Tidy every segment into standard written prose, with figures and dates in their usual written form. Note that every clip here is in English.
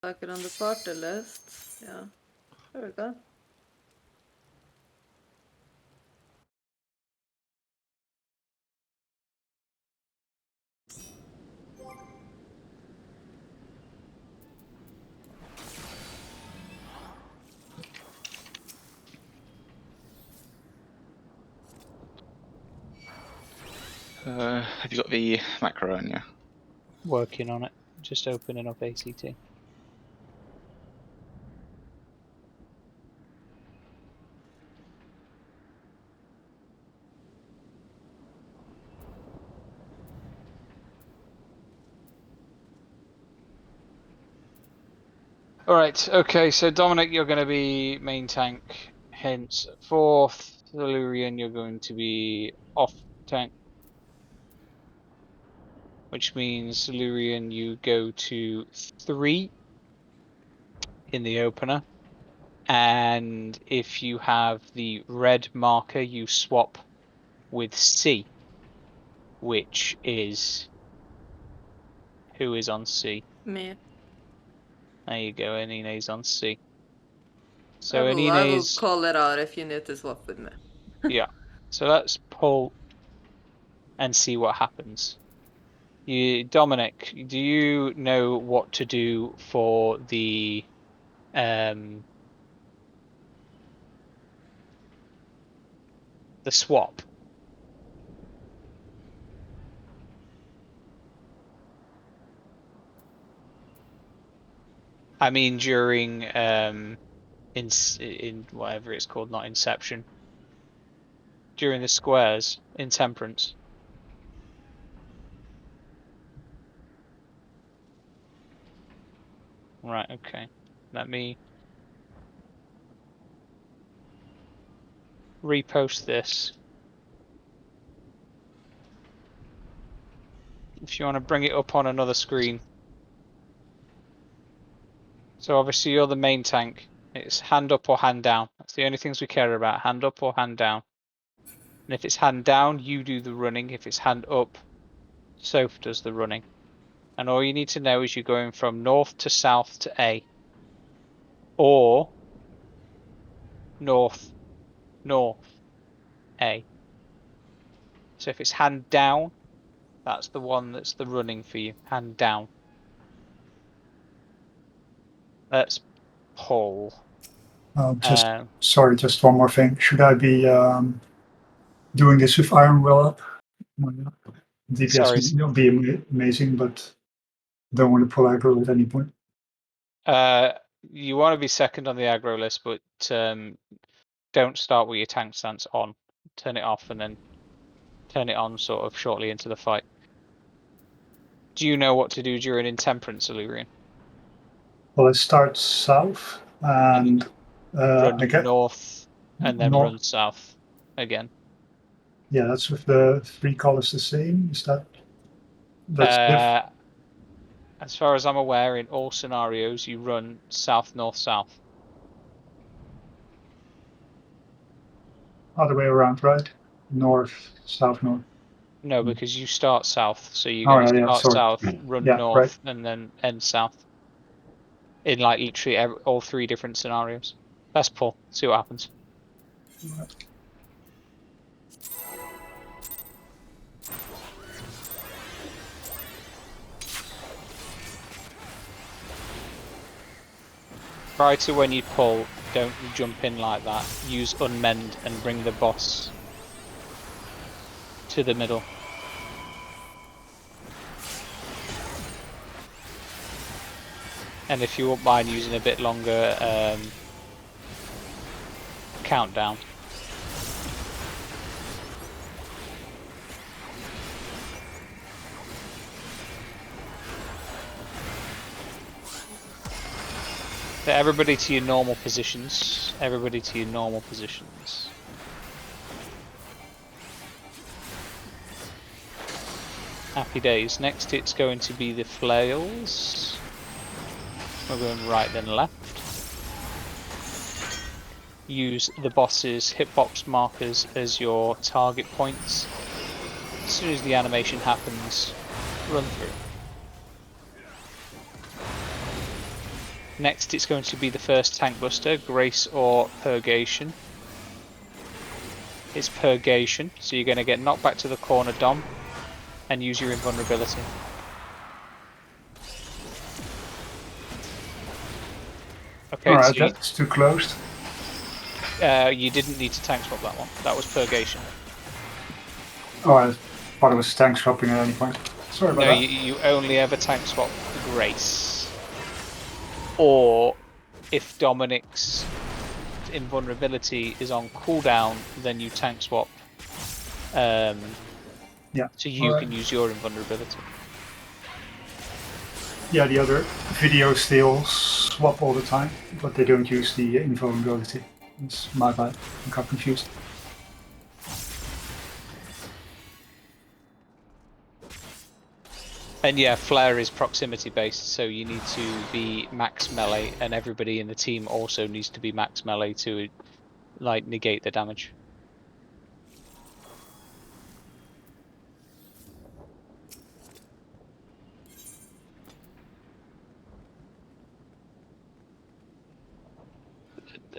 Like it on the party list. Yeah. There we go. Have you got the macro on you? Working on it. Just opening up ACT. Alright, okay, so Dominic, you're going to be main tank, hence fourth. Illyrian, you're going to be off tank. Which means Illyrian, you go to 3 in the opener. And if you have the red marker, you swap with C, which is... Who is on C? Me. There you go, Anine's on C. I So will Anine's... call it out if you need to swap with me. Yeah. So let's pull and see what happens. Dominic, do you know what to do for the swap? I mean during in whatever it's called, not Inception. During the squares in Temperance. Right, okay. Let me repost this. If you want to bring it up on another screen. So obviously you're the main tank. It's hand up or hand down. That's the only things we care about. Hand up or hand down. And if it's hand down, you do the running. If it's hand up, Soph does the running. And all you need to know is you're going from north to south to A. Or north, north, A. So if it's hand down, that's the one that's the running for you. Hand down. Let's pull. Sorry, just one more thing. Should I be doing this with Iron Will up? Sorry. DPS will be amazing, but don't want to pull aggro at any point. You want to be second on the aggro list, but don't start with your tank stance on. Turn it off and then turn it on sort of shortly into the fight. Do you know what to do during Intemperance, Illyrian? Well, I start south and run I get north and then north. run south again. Yeah, that's with the 3 colors the same. Is that's as far as I'm aware, in all scenarios, you run south, north, south. other way around, right? North, south, north. No, because you start south, so you're going to start south, run north, and then end south. In like literally all 3 different scenarios. Let's pull, see what happens. Prior to when you pull, don't jump in like that. Use unmend and bring the boss to the middle. And if you won't mind using a bit longer countdown. So everybody to your normal positions. Everybody to your normal positions. Happy days. Next it's going to be the flails. We're going right then left. Use the boss's hitbox markers as your target points. As soon as the animation happens, run through. Next, it's going to be the first tank buster, Grace or Purgation. It's Purgation, so you're going to get knocked back to the corner, Dom, and use your invulnerability. Okay, Alright, so that's too close. you didn't need to tank swap that one. That was Purgation. Oh, I thought it was tank swapping at any point. Sorry about No, that. you only ever tank swap Grace. Or if Dominic's invulnerability is on cooldown, then you tank swap. Yeah. So you can use your invulnerability. Yeah, the other videos they all swap all the time, but they don't use the invulnerability. It's my bad. I got confused. And yeah, flare is proximity based, so you need to be max melee, and everybody in the team also needs to be max melee to like negate the damage.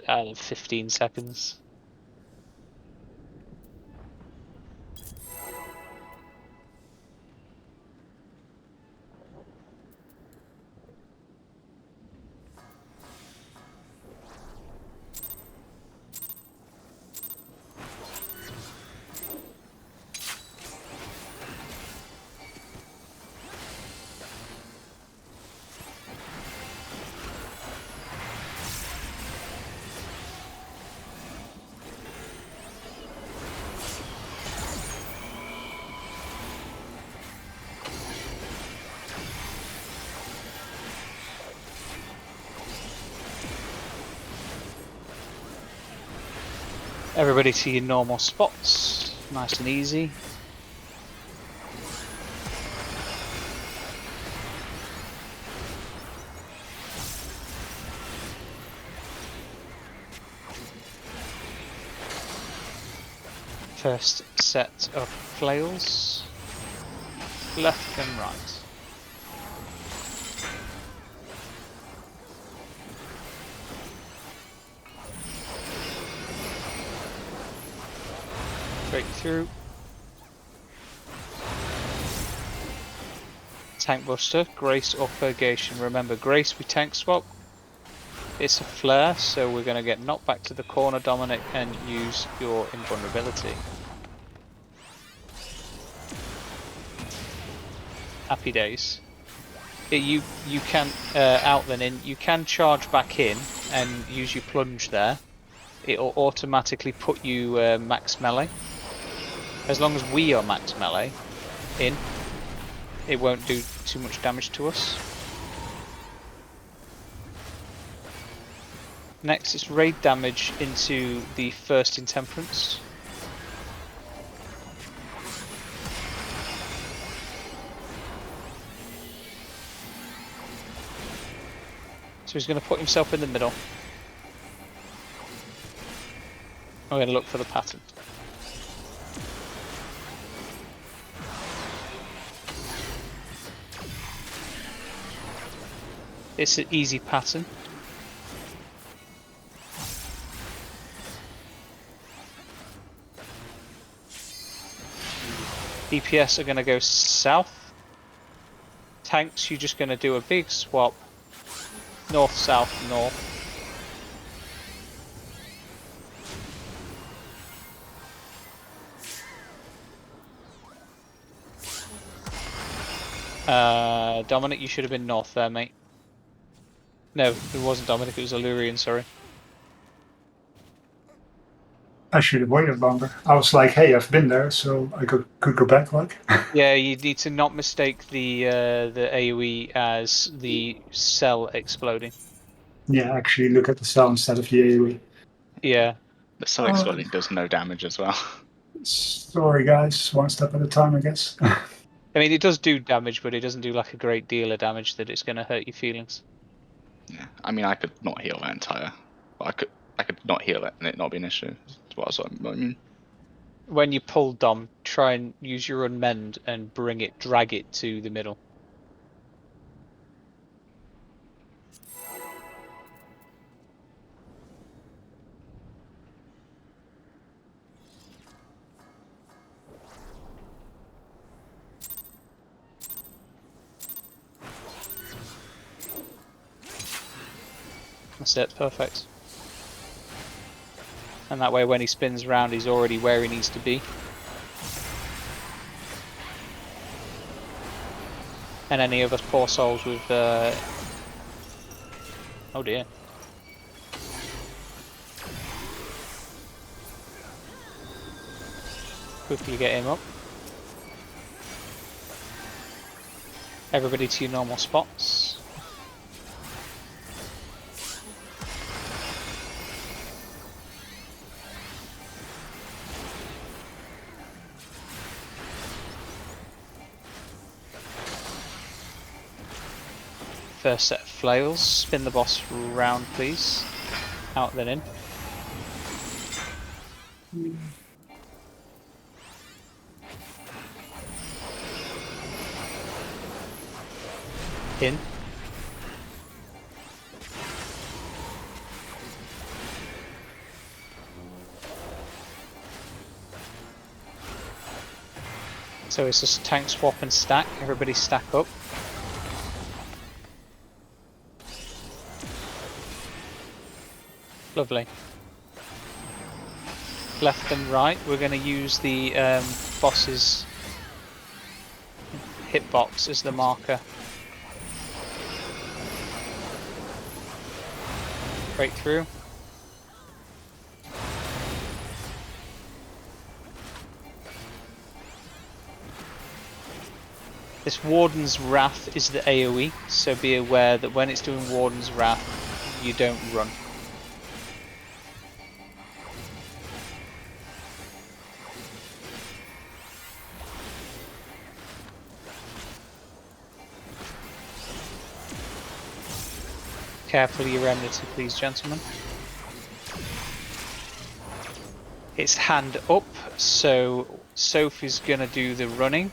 Out of 15 seconds. Everybody to your normal spots, nice and easy. First set of flails, left and right. Straight through. Tank buster, Grace or Purgation. Remember, Grace we tank swap. It's a flare, so we're going to get knocked back to the corner, Dominic, and use your invulnerability. Happy days. You can out then in. You can charge back in and use your plunge there. It'll automatically put you max melee. As long as we are max melee in, it won't do too much damage to us. Next, it's raid damage into the first Intemperance. So he's going to put himself in the middle. I'm going to look for the pattern. It's an easy pattern. DPS are going to go south. Tanks, you're just going to do a big swap. North, south, north. Dominic, you should have been north there, mate. No, it wasn't Dominic, it was Illyrian, sorry. I should have waited longer. I was like, hey, I've been there, so I could go back, like. Yeah, you need to not mistake the AoE as the cell exploding. Yeah, actually look at the cell instead of the AoE. Yeah. The cell exploding does no damage as well. Sorry, guys. One step at a time, I guess. I mean, it does do damage, but it doesn't do like a great deal of damage that it's going to hurt your feelings. Yeah, I mean, I could not heal that entire. But I could not heal it and it not be an issue. That's what I mean. When you pull Dom, try and use your unmend and drag it to the middle. That's it, perfect. And that way when he spins round he's already where he needs to be. And any of us poor souls with oh dear. Quickly get him up. Everybody to your normal spots. First set of flails. Spin the boss round, please. Out then in. In. So it's just tank swap and stack. Everybody stack up. Lovely. Left and right, we're going to use the boss's hitbox as the marker. Break through. This Warden's Wrath is the AoE, so be aware that when it's doing Warden's Wrath, you don't run. Carefully your enmity, please, gentlemen. It's hand up, so Sophie's gonna do the running.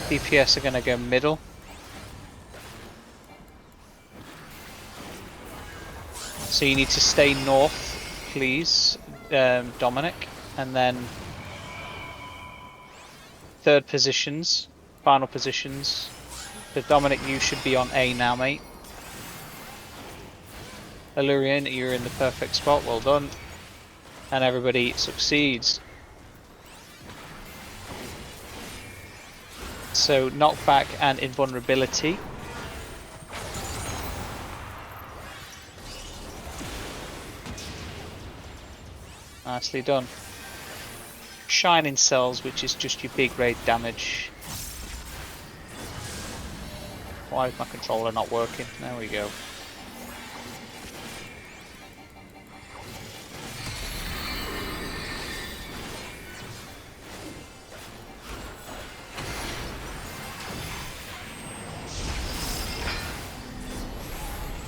DPS are gonna go middle. So you need to stay north, please, Dominic, and then third positions. Final positions. So Dominic, you should be on A now, mate. Illyrian, you're in the perfect spot, well done. And everybody succeeds. So knockback and invulnerability. Nicely done. Shining cells, which is just your big raid damage. Why is my controller not working? There we go.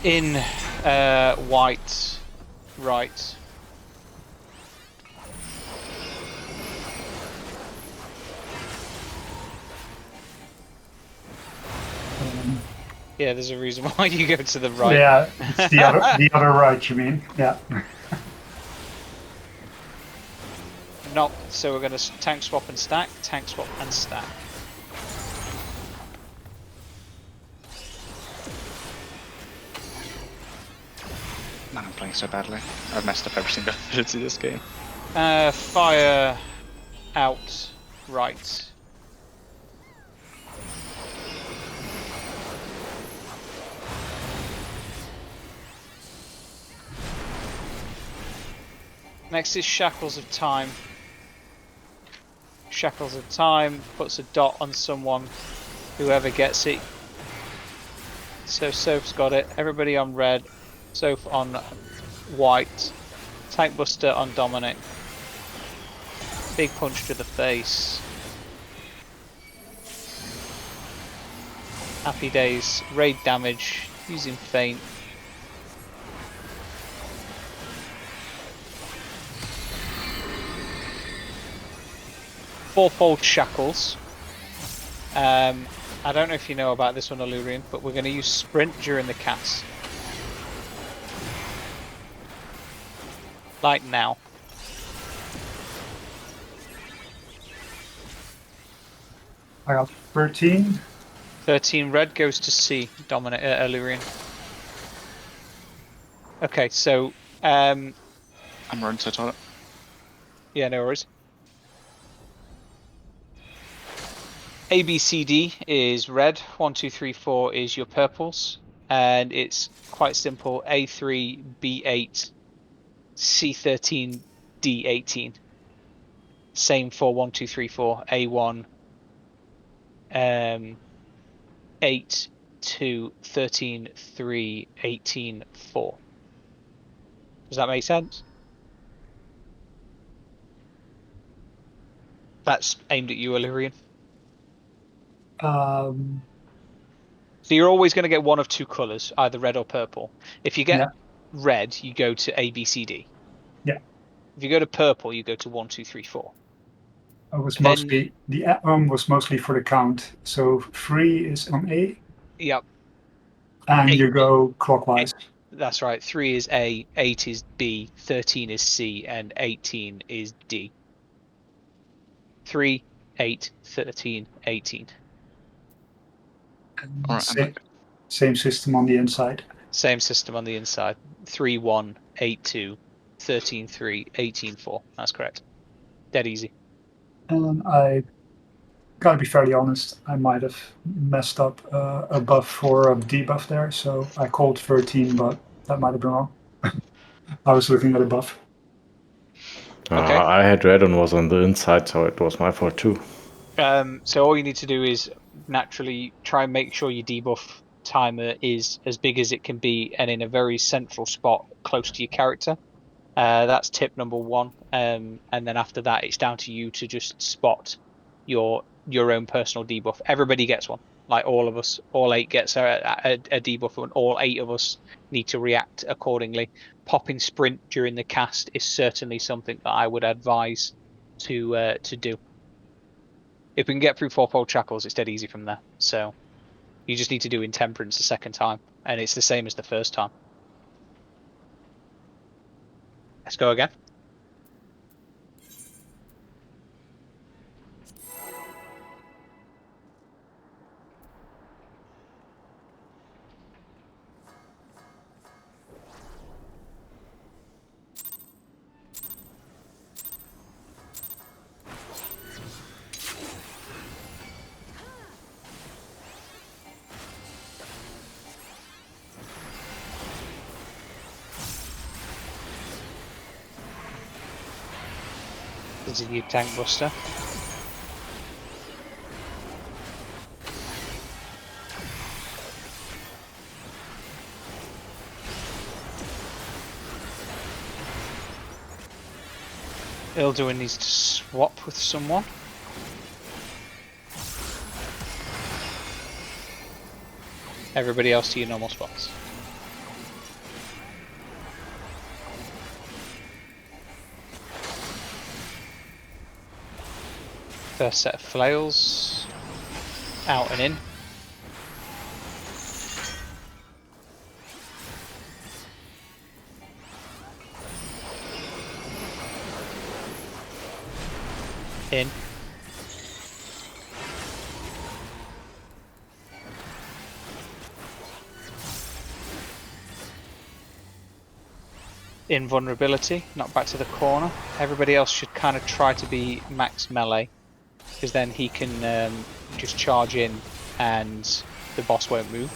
In white, right. Yeah, there's a reason why you go to the right. Yeah, it's the other right, you mean? Yeah. Not so we're going to tank swap and stack, tank swap and stack. Man, I'm playing so badly. I've messed up every single ability this game. Fire out right. Next is Shackles of Time. Shackles of Time puts a dot on someone, whoever gets it. So Soph's got it. Everybody on red. Soph on white. Tank Buster on Dominic. Big punch to the face. Happy days. Raid damage. Using feint. Fourfold shackles. I don't know if you know about this one, Illyrian, but we're going to use sprint during the cast. Like now. I got 13. 13 red goes to C, Illyrian. Okay, so I'm running to the toilet. yeah, no worries. A, B, C, D is red. 1, 2, 3, 4 is your purples, and it's quite simple. A3, B8, C13, D18. Same for 1, 2, 3, 4. A1, 8, 2, 13, 3, 18, 4. Does that make sense? That's aimed at you, Illyrian. Um, So you're always going to get one of two colors, either red or purple. If you get Yeah. red, you go to A, B, C, D. Yeah. If you go to purple, you go to 1, 2, 3, 4. I was Then, mostly the arm was mostly for the count. So 3 is on A, yep, and 8. you go clockwise. That's right. 3 is A, 8 is B, 13 is C, and 18 is D. 3, 8, 13, 18. And All right, I'm back. same system on the inside. Same system on the inside. 3, 1, 8, 2, 13, 3, 18, 4. That's correct. Dead easy. And I gotta be fairly honest, I might have messed up a buff for a debuff there. So I called 13, but that might have been wrong. I was looking at a buff. Okay. I had red and was on the inside, so it was my fault too. So all you need to do is naturally try and make sure your debuff timer is as big as it can be and in a very central spot close to your character. That's tip number 1. And then after that, it's down to you to just spot your own personal debuff. Everybody gets one, like all of us. All 8 gets a debuff, and all 8 of us need to react accordingly. Popping sprint during the cast is certainly something that I would advise to do. If we can get through 4-fold shackles, it's dead easy from there. So you just need to do Intemperance the second time, and it's the same as the first time. Let's go again. This is your tank buster. Ilduin needs to swap with someone. Everybody else to your normal spots. First set of flails. Out and in. In. Invulnerability, knock back to the corner. Everybody else should kind of try to be max melee, because then he can just charge in and the boss won't move.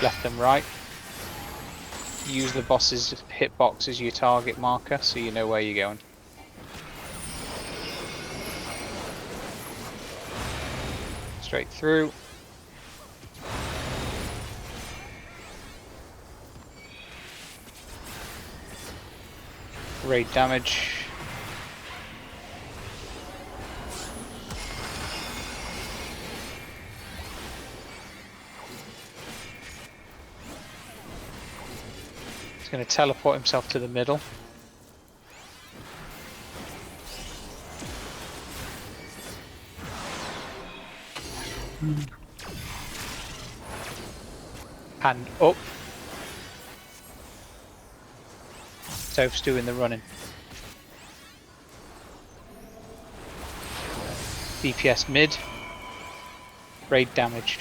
Left and right. Use the boss's hitbox as your target marker so you know where you're going. Straight through. Raid damage. He's going to teleport himself to the middle. Hand up. Soph's doing the running. DPS mid. Raid damage.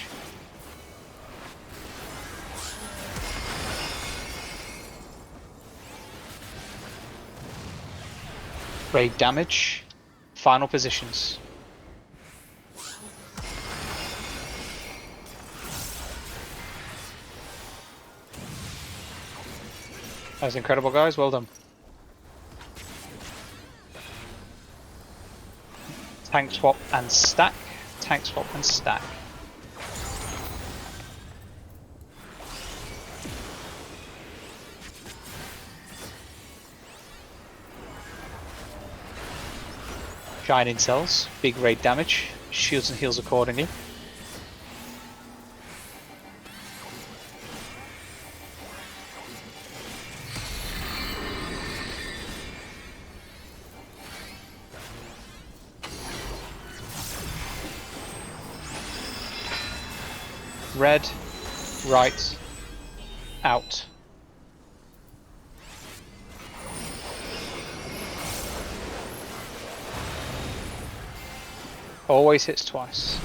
Raid damage. Final positions. That was incredible, guys. Well done. Tank swap and stack. Tank swap and stack. Shining cells, big raid damage, shields and heals accordingly. Red, right, out. Always hits twice.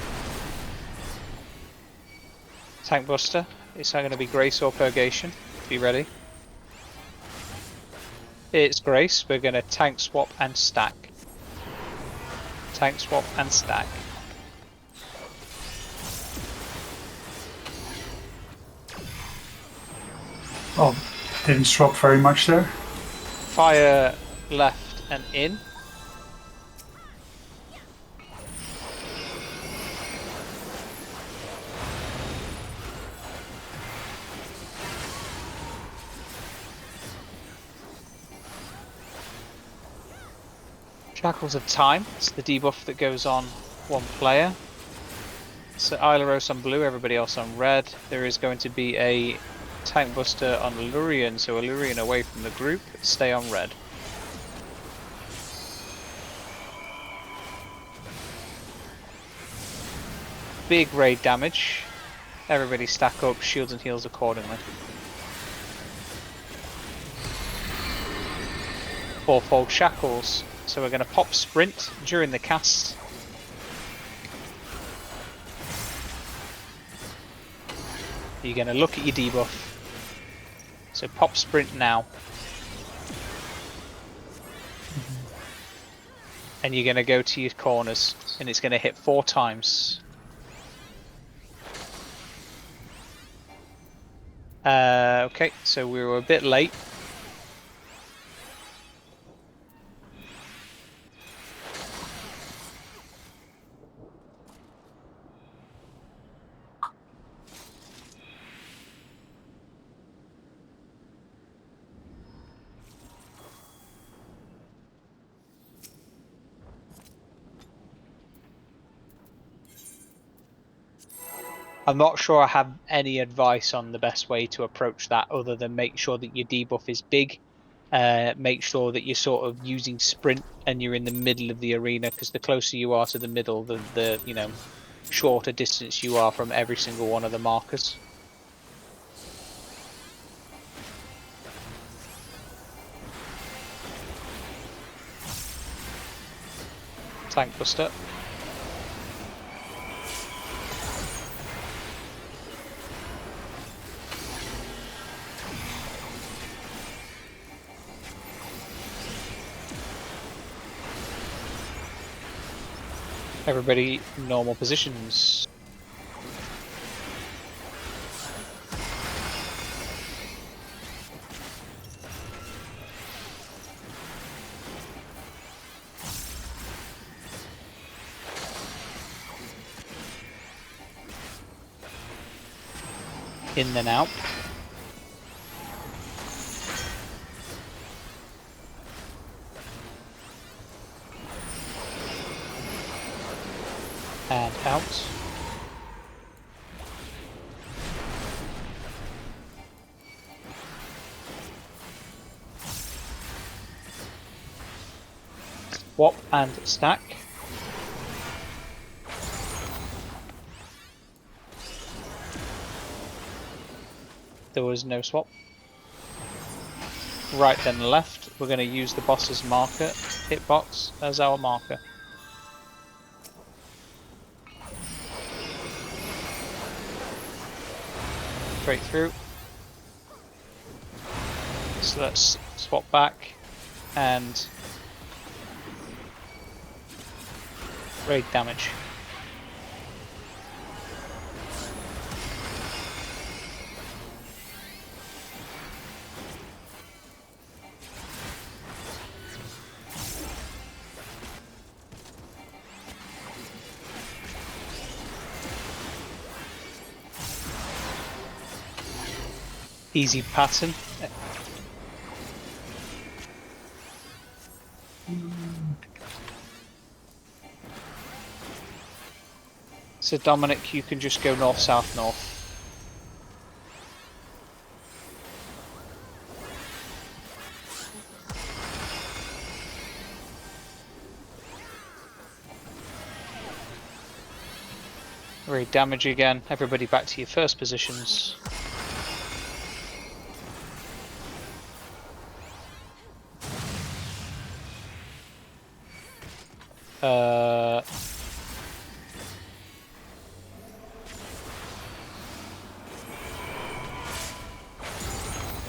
Tank Buster, it's either going to be Grace or Purgation. Be ready. It's Grace, we're going to tank swap and stack. Tank swap and stack. Oh, didn't swap very much there. Fire left and in. Shackles of Time, it's the debuff that goes on one player. So Aileros on blue, everybody else on red. There is going to be a Tank Buster on Lurian, so Lurian away from the group, stay on red. Big raid damage. Everybody stack up, shields and heals accordingly. Fourfold Shackles. So we're going to pop sprint during the cast. You're going to look at your debuff. So pop sprint now. And you're going to go to your corners. And it's going to hit 4 times. Okay, so we were a bit late. I'm not sure I have any advice on the best way to approach that other than make sure that your debuff is big. Make sure that you're sort of using sprint and you're in the middle of the arena, because the closer you are to the middle, the you know, shorter distance you are from every single one of the markers. Tank Buster. Everybody, normal positions. In and out. And out. Swap and stack. There was no swap. Right then left, we're going to use the boss's marker, hitbox, as our marker. Straight through. So let's swap back and raid damage. Easy pattern. So Dominic, you can just go north, south, north. Raid damage again. Everybody back to your first positions.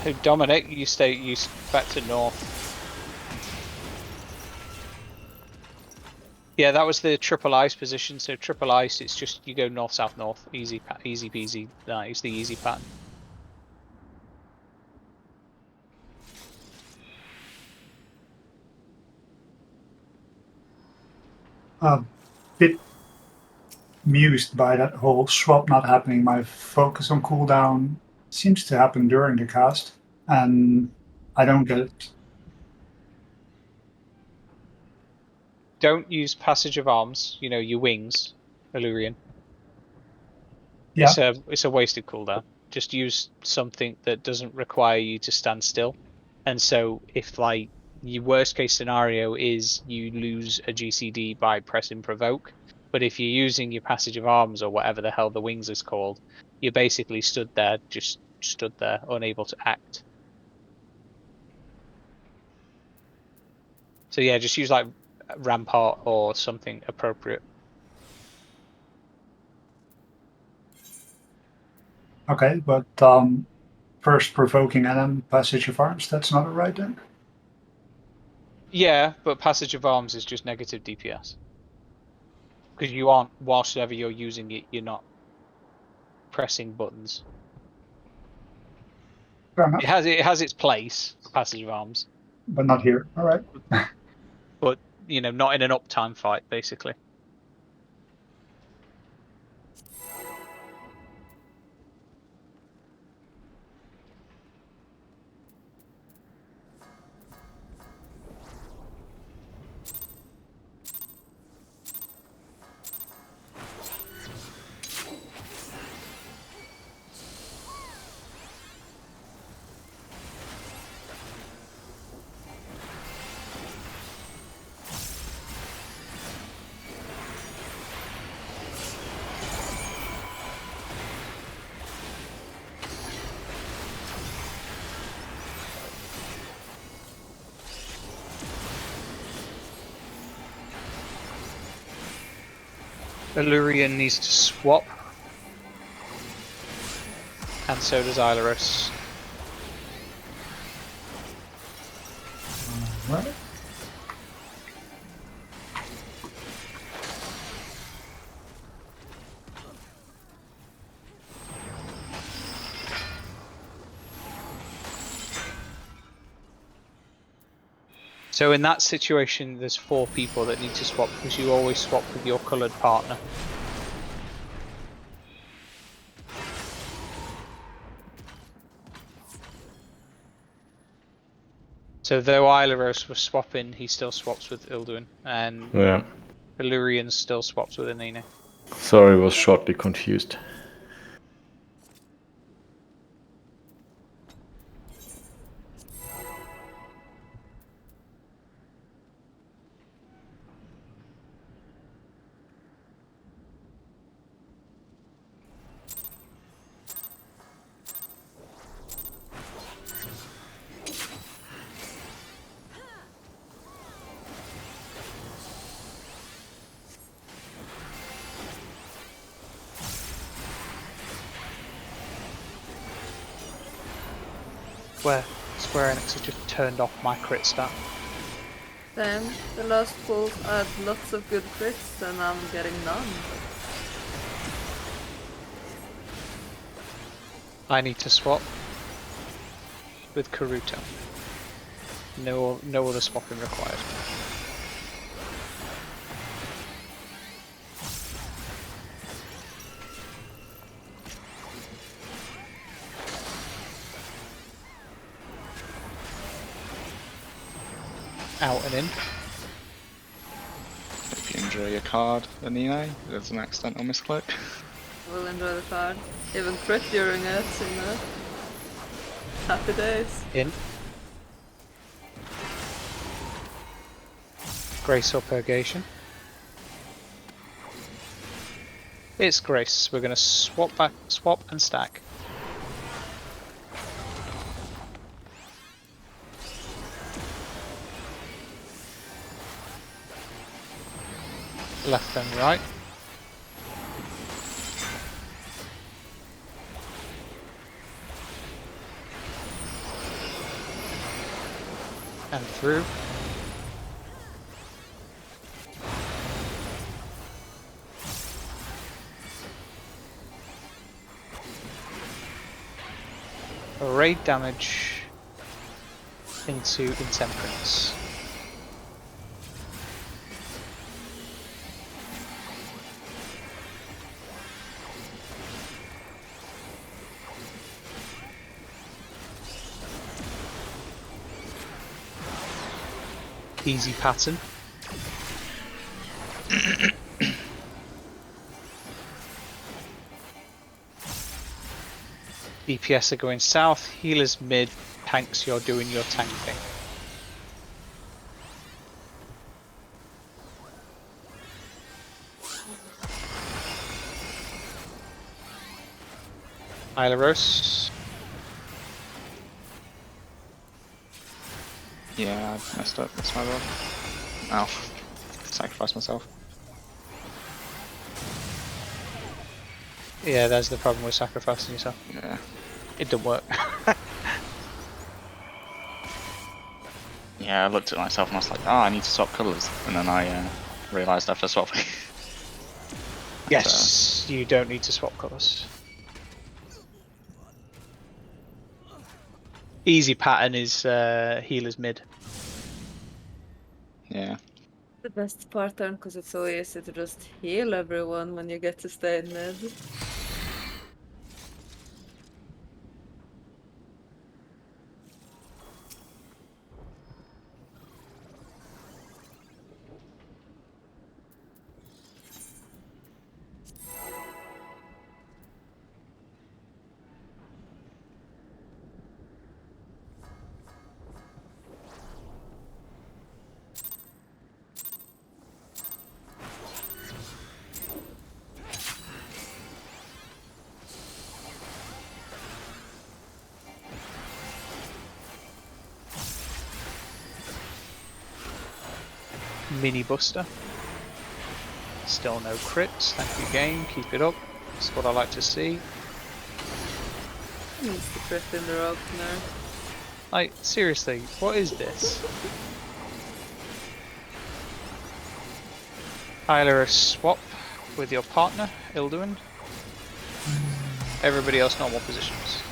Hey, Dominic, you back to north. Yeah, that was the triple ice position. So triple ice, it's just you go north, south, north. Easy peasy. That is the easy pattern. A bit amused by that whole swap not happening. My focus on cooldown seems to happen during the cast, and I don't get it. Don't use passage of arms. You know, your wings, Illyrian. Yeah. It's a wasted cooldown. Just use something that doesn't require you to stand still. And so if like your worst case scenario is you lose a GCD by pressing provoke, but if you're using your passage of arms or whatever the hell the wings is called, you're basically stood there, unable to act. So yeah, just use like rampart or something appropriate. Okay, but first provoking and then passage of arms, that's not a right then? Yeah, but passage of arms is just negative DPS. Because you aren't, whilst ever you're using it, you're not pressing buttons. Fair enough, It has its place, passage of arms, but not here. All right. but you know, not in an uptime fight, basically. Illyrian needs to swap, and so does Ilarus. All right. So in that situation, there's 4 people that need to swap because you always swap with your coloured partner. So though Ilarus was swapping, he still swaps with Ilduin, and Yeah. Illyrian still swaps with Anina. Sorry, was shortly confused. Where Square Enix has just turned off my crit stat. Same. The last pulls I had lots of good crits and I'm getting none. I need to swap with Karuto. No other swapping required. Out and in. If you enjoy your card, Anine, there's an accidental misclick. Will enjoy the card. Even crit during it, you know. Happy days. In. Grace or Purgation. It's Grace. We're going to swap and stack. Left and right. And through. Raid damage into Intemperance. Easy pattern. DPS are going south, healers mid, tanks you're doing your tanking. Hyleros. Yeah, I messed up. That's my bad. Ow. Sacrificed myself. Yeah, that's the problem with sacrificing yourself. Yeah. It didn't work. Yeah, I looked at myself and I was like, oh, I need to swap colours. And then I realised after swapping. Yes, you don't need to swap colours. Easy pattern is healers mid. Yeah. The best pattern because it's so easy to just heal everyone when you get to stay in mid. Mini Buster. Still no crits. Thank you, game. Keep it up. That's what I like to see. Needs to crit in the opener. Like, seriously, what is this? Either a swap with your partner, Ilduin. Everybody else normal positions.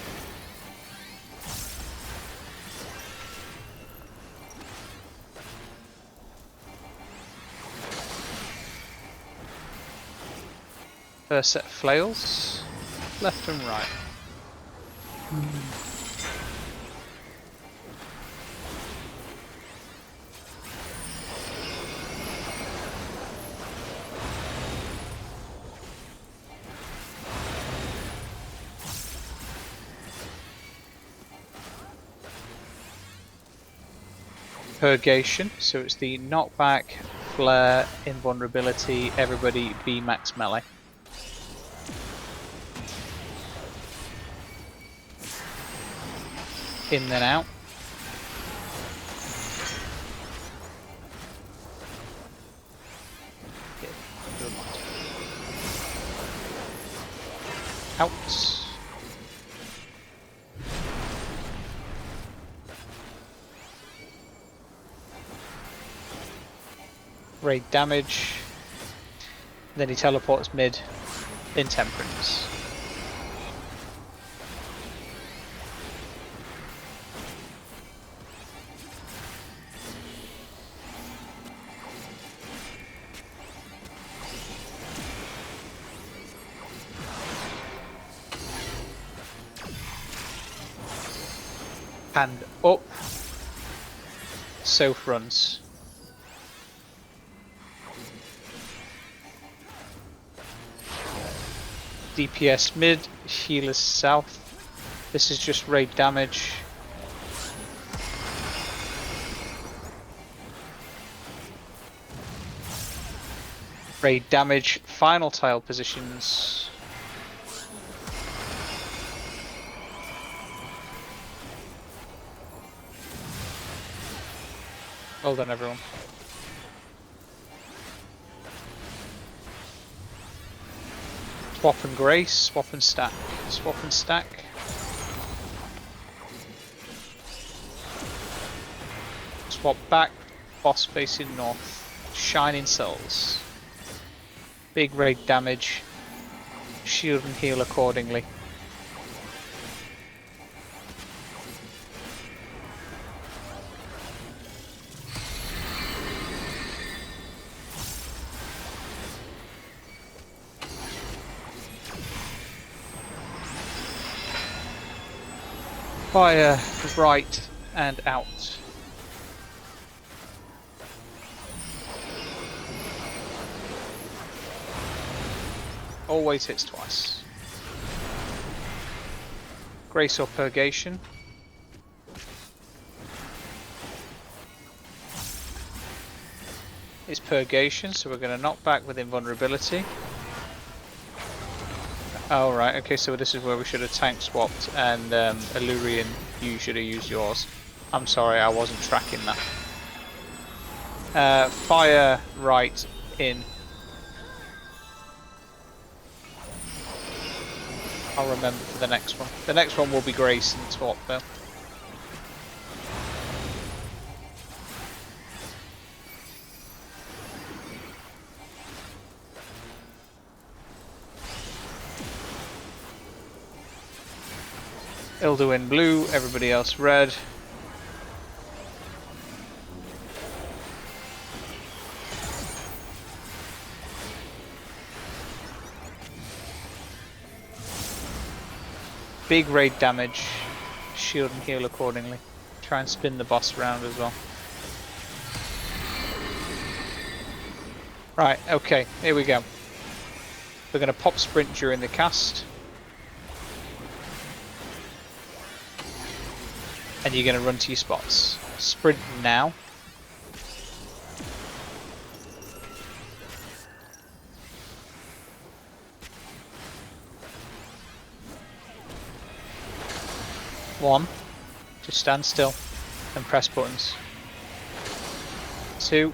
First set of flails, left and right. Purgation, so it's the knockback, flare, invulnerability, everybody be max melee. In then out. Out. raid damage. Then he teleports mid Intemperance. And up. Soph runs. DPS mid, healers south. This is just raid damage. Raid damage, final tile positions. Well done, everyone. Swap and grace, swap and stack, swap and stack. Swap back, boss facing north, shining souls. Big raid damage, shield and heal accordingly. Fire right and out. Always hits twice. Grace or Purgation. It's Purgation, so we're going to knock back with Invulnerability. Oh right, okay, so this is where we should have tank swapped, and Illurian, you should have used yours. I'm sorry, I wasn't tracking that. Fire right in. I'll remember for the next one. The next one will be Grace and swap though. Ilduin blue, everybody else red. Big raid damage, shield and heal accordingly. Try and spin the boss around as well. Right, okay, here we go. We're going to pop sprint during the cast. And you're going to run to your spots. Sprint now. One, just stand still and press buttons. 2,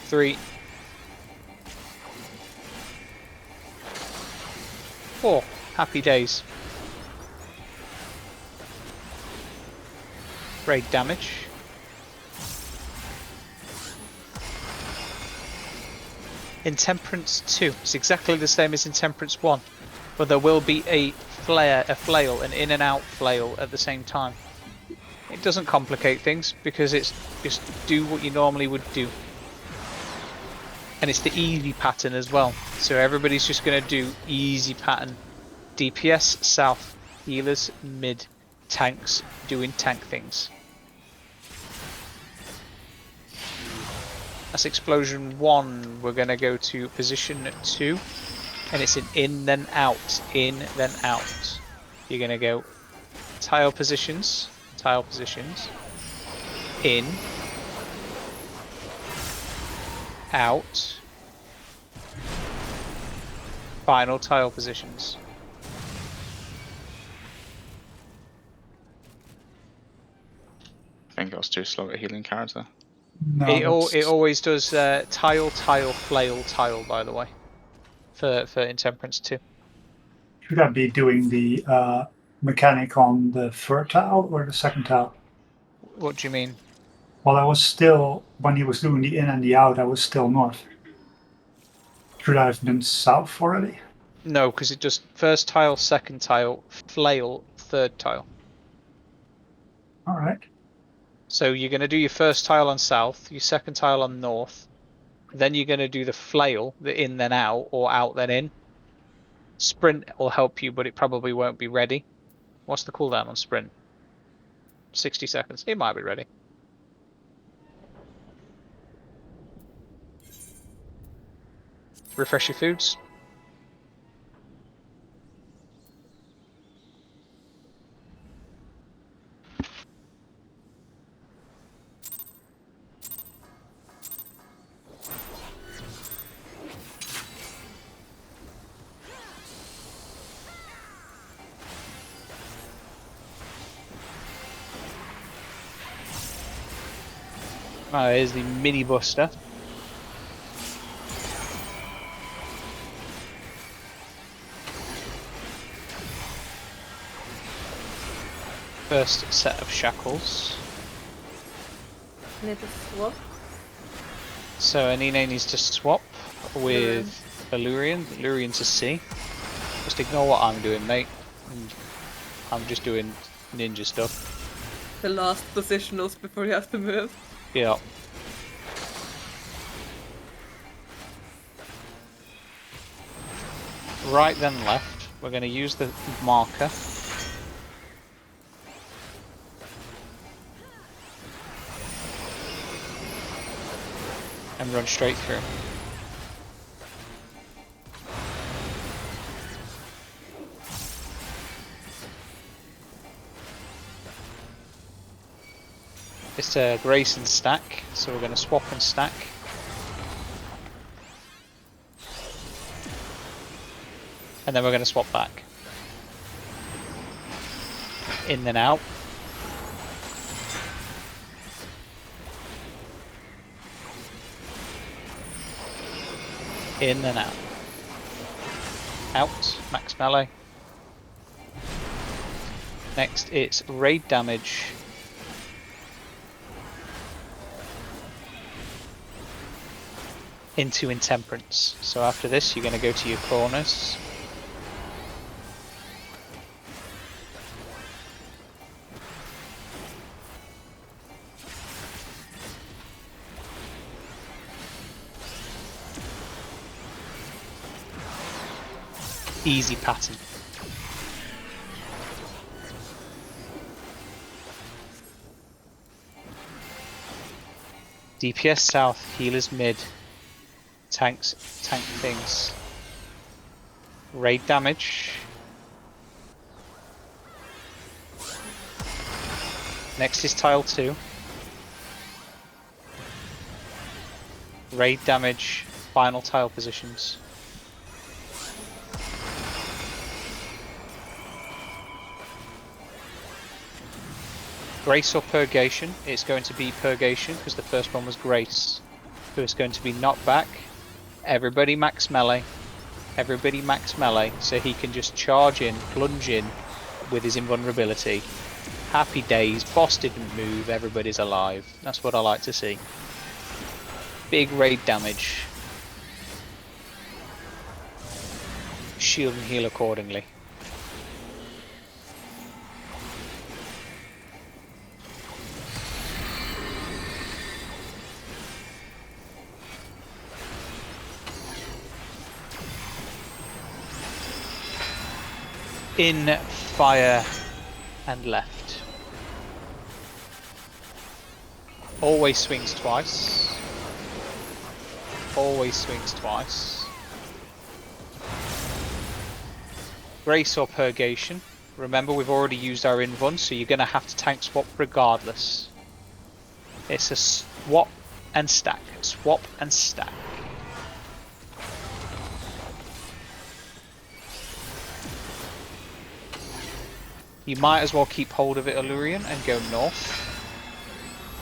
3, 4. Happy days. Raid damage. Intemperance 2. It's exactly the same as Intemperance 1, but there will be a flail, an in and out flail at the same time. It doesn't complicate things because it's just do what you normally would do. And it's the easy pattern as well. So everybody's just going to do easy pattern. DPS south, healers mid, tanks doing tank things. That's explosion 1. We're going to go to position 2, and it's an in then out, in then out. You're going to go tile positions, in, out, final tile positions. I think I was too slow at healing character. No, It always does tile, flail, tile, by the way, for Intemperance 2. should I be doing the mechanic on the third tile or the second tile? What do you mean? Well, I was still, when he was doing the in and the out, I was still north. Should I have been south already? No, because it just first tile, second tile, flail, third tile. All right. So you're going to do your first tile on south, your second tile on north, then you're going to do the flail, the in then out, or out then in. Sprint will help you, but it probably won't be ready. What's the cooldown on sprint? 60 seconds. It might be ready. Refresh your foods. Here's the mini buster. First set of shackles. Need to swap. So Anine needs to swap with Allurian. Allurian to C. Just ignore what I'm doing, mate. I'm just doing ninja stuff. The last positionals before you have to move. Yeah. Right then left. We're going to use the marker. And run straight through. It's a Grace and stack, so we're going to swap and stack. And then we're going to swap back. In then out. In and out. Out, max melee. Next it's raid damage. Into Intemperance. So after this you're going to go to your corners. Easy pattern. DPS south, healers mid, tank things. Raid damage. Next is tile 2. Raid damage, final tile positions. Grace or Purgation? It's going to be Purgation because the first one was Grace. So it's going to be knockback. Everybody max melee. Everybody max melee so he can just charge in, plunge in with his invulnerability. Happy days, boss didn't move, everybody's alive. That's what I like to see. Big raid damage. Shield and heal accordingly. In, fire, and left. Always swings twice. Always swings twice. Grace or Purgation. Remember we've already used our invuln, so you're going to have to tank swap regardless. It's a swap and stack. Swap and stack. You might as well keep hold of it, Allurian, and go north.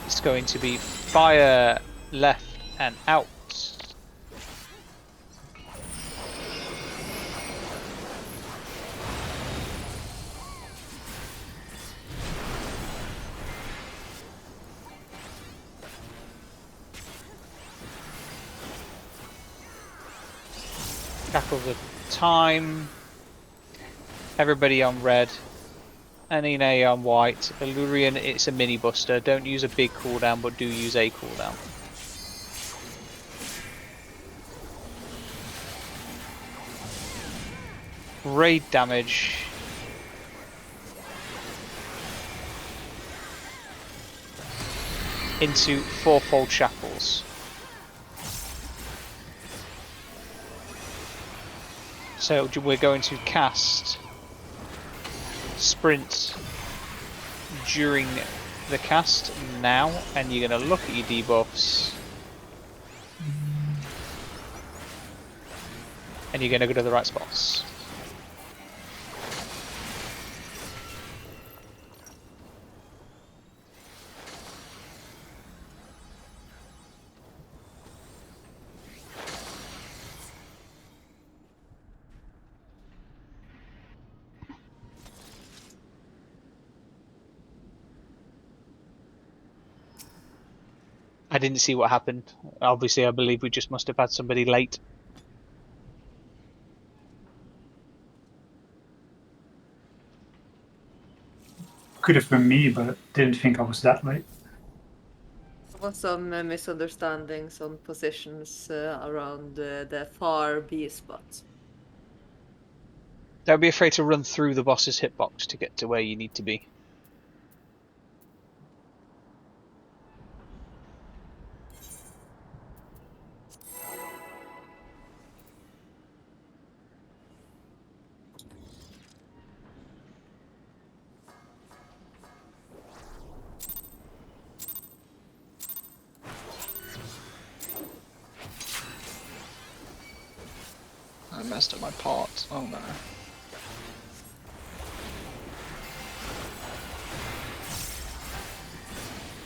It's going to be fire, left, and out. Shackles of Time. Everybody on red. Anine on white. Illyrian, it's a mini buster. Don't use a big cooldown, but do use a cooldown. Raid damage. Into fourfold shackles. So we're going to cast Sprint during the cast now, and you're going to look at your debuffs. And you're going to go to the right spots. I didn't see what happened. Obviously, I believe we just must have had somebody late. Could have been me, but didn't think I was that late. There was some misunderstandings on positions around the far B spot. Don't be afraid to run through the boss's hitbox to get to where you need to be. I messed up my pot. Oh no.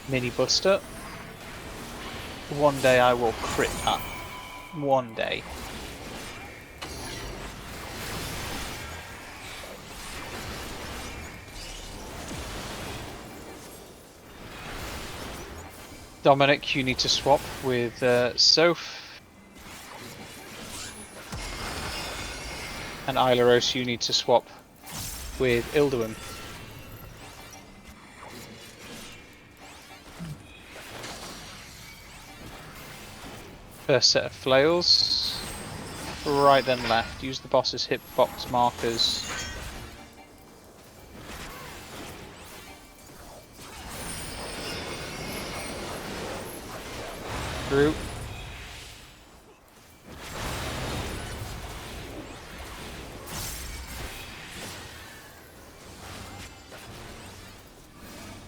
Mini Buster. One day I will crit that. One day. Dominic, you need to swap with Soph. And Aileros, you need to swap with Ilduin. First set of flails. Right then left. Use the boss's hitbox markers. Through.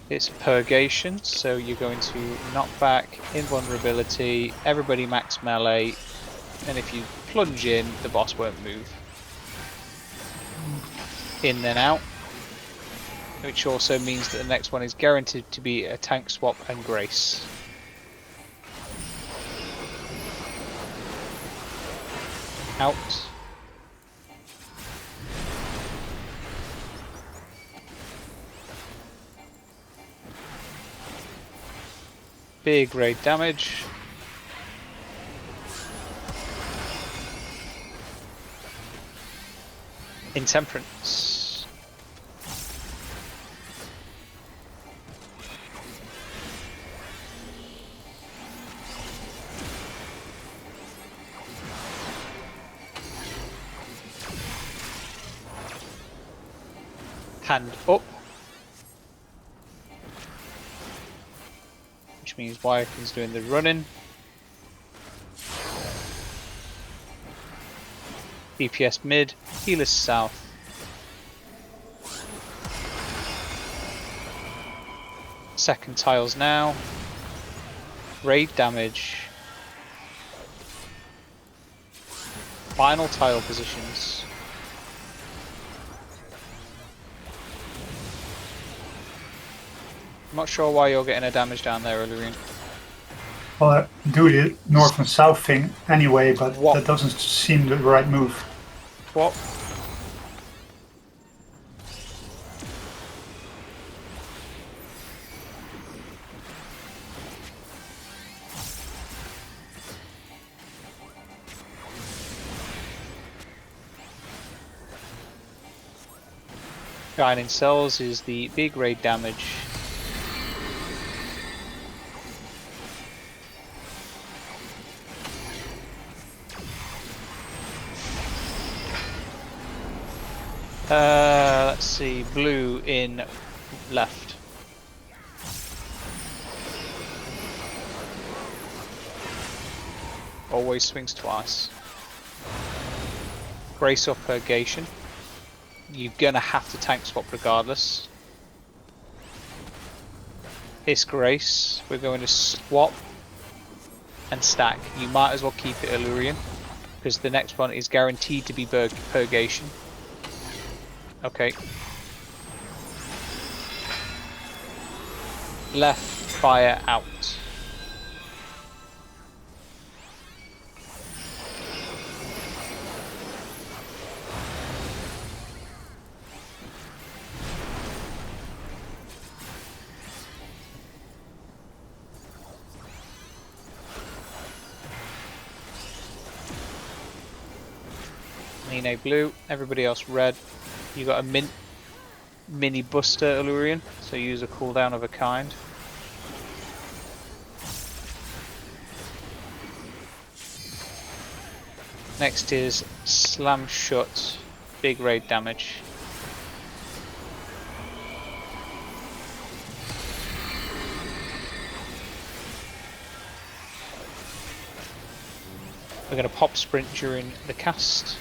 It's purgation, so you're going to knock back, invulnerability, everybody max melee, and if you plunge in, the boss won't move. In then out, which also means that the next one is guaranteed to be a tank swap and grace. Out. Big raid damage. Intemperance. Hand up. Which means Wyatt's doing the running. DPS mid, healers south. Second tiles now. Raid damage. Final tile positions. I'm not sure why you're getting a damage down there, Illyrian. Well, I do the north and south thing anyway, but What? that doesn't seem the right move. What? Shining Cells is the big raid damage. Let's see, blue in left. Always swings twice. Grace or Purgation. You're gonna have to tank swap regardless. Hiss Grace, we're going to swap and stack. You might as well keep it Illyrian, because the next one is guaranteed to be Purgation. Okay. Left, fire out. Nine blue, everybody else red. You got a mini buster Illyrian, so use a cooldown of a kind. Next is slam shut, big raid damage. We're going to pop sprint during the cast.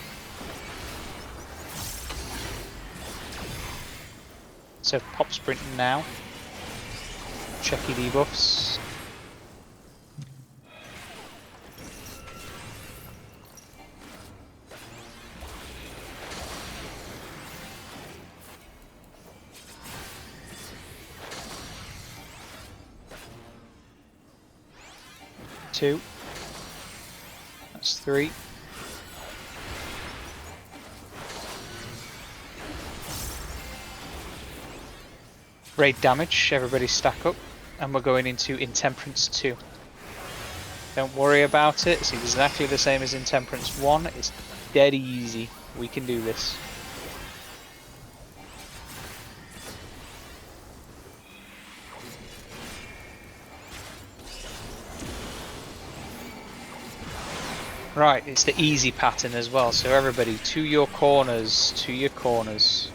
So pop sprint now. Check your debuffs. Two. That's three. Raid damage, everybody stack up, and we're going into Intemperance 2. Don't worry about it, it's exactly the same as Intemperance 1, it's dead easy, we can do this. Right, it's the easy pattern as well, so everybody to your corners, to your corners.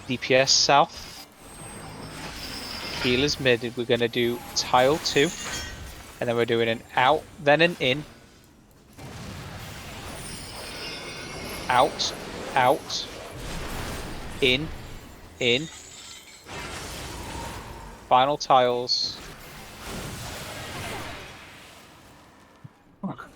DPS south. Healers mid. We're going to do tile 2. And then we're doing an out, then an in. Out, out. In. Final tiles. Fuck.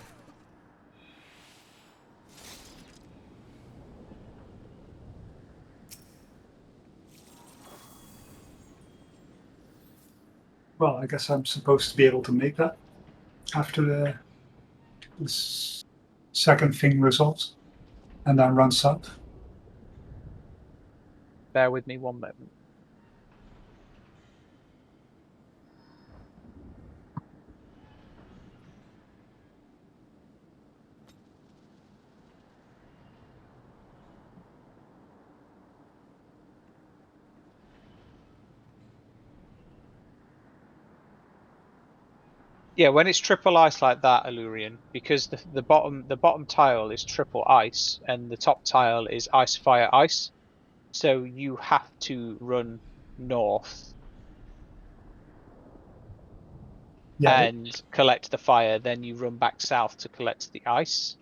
Well, I guess I'm supposed to be able to make that after the second thing resolves and then run sub. Bear with me one moment. Yeah, when it's triple ice like that, Illyrian, because the bottom tile is triple ice and the top tile is ice fire ice, so you have to run north and collect the fire, then you run back south to collect the ice.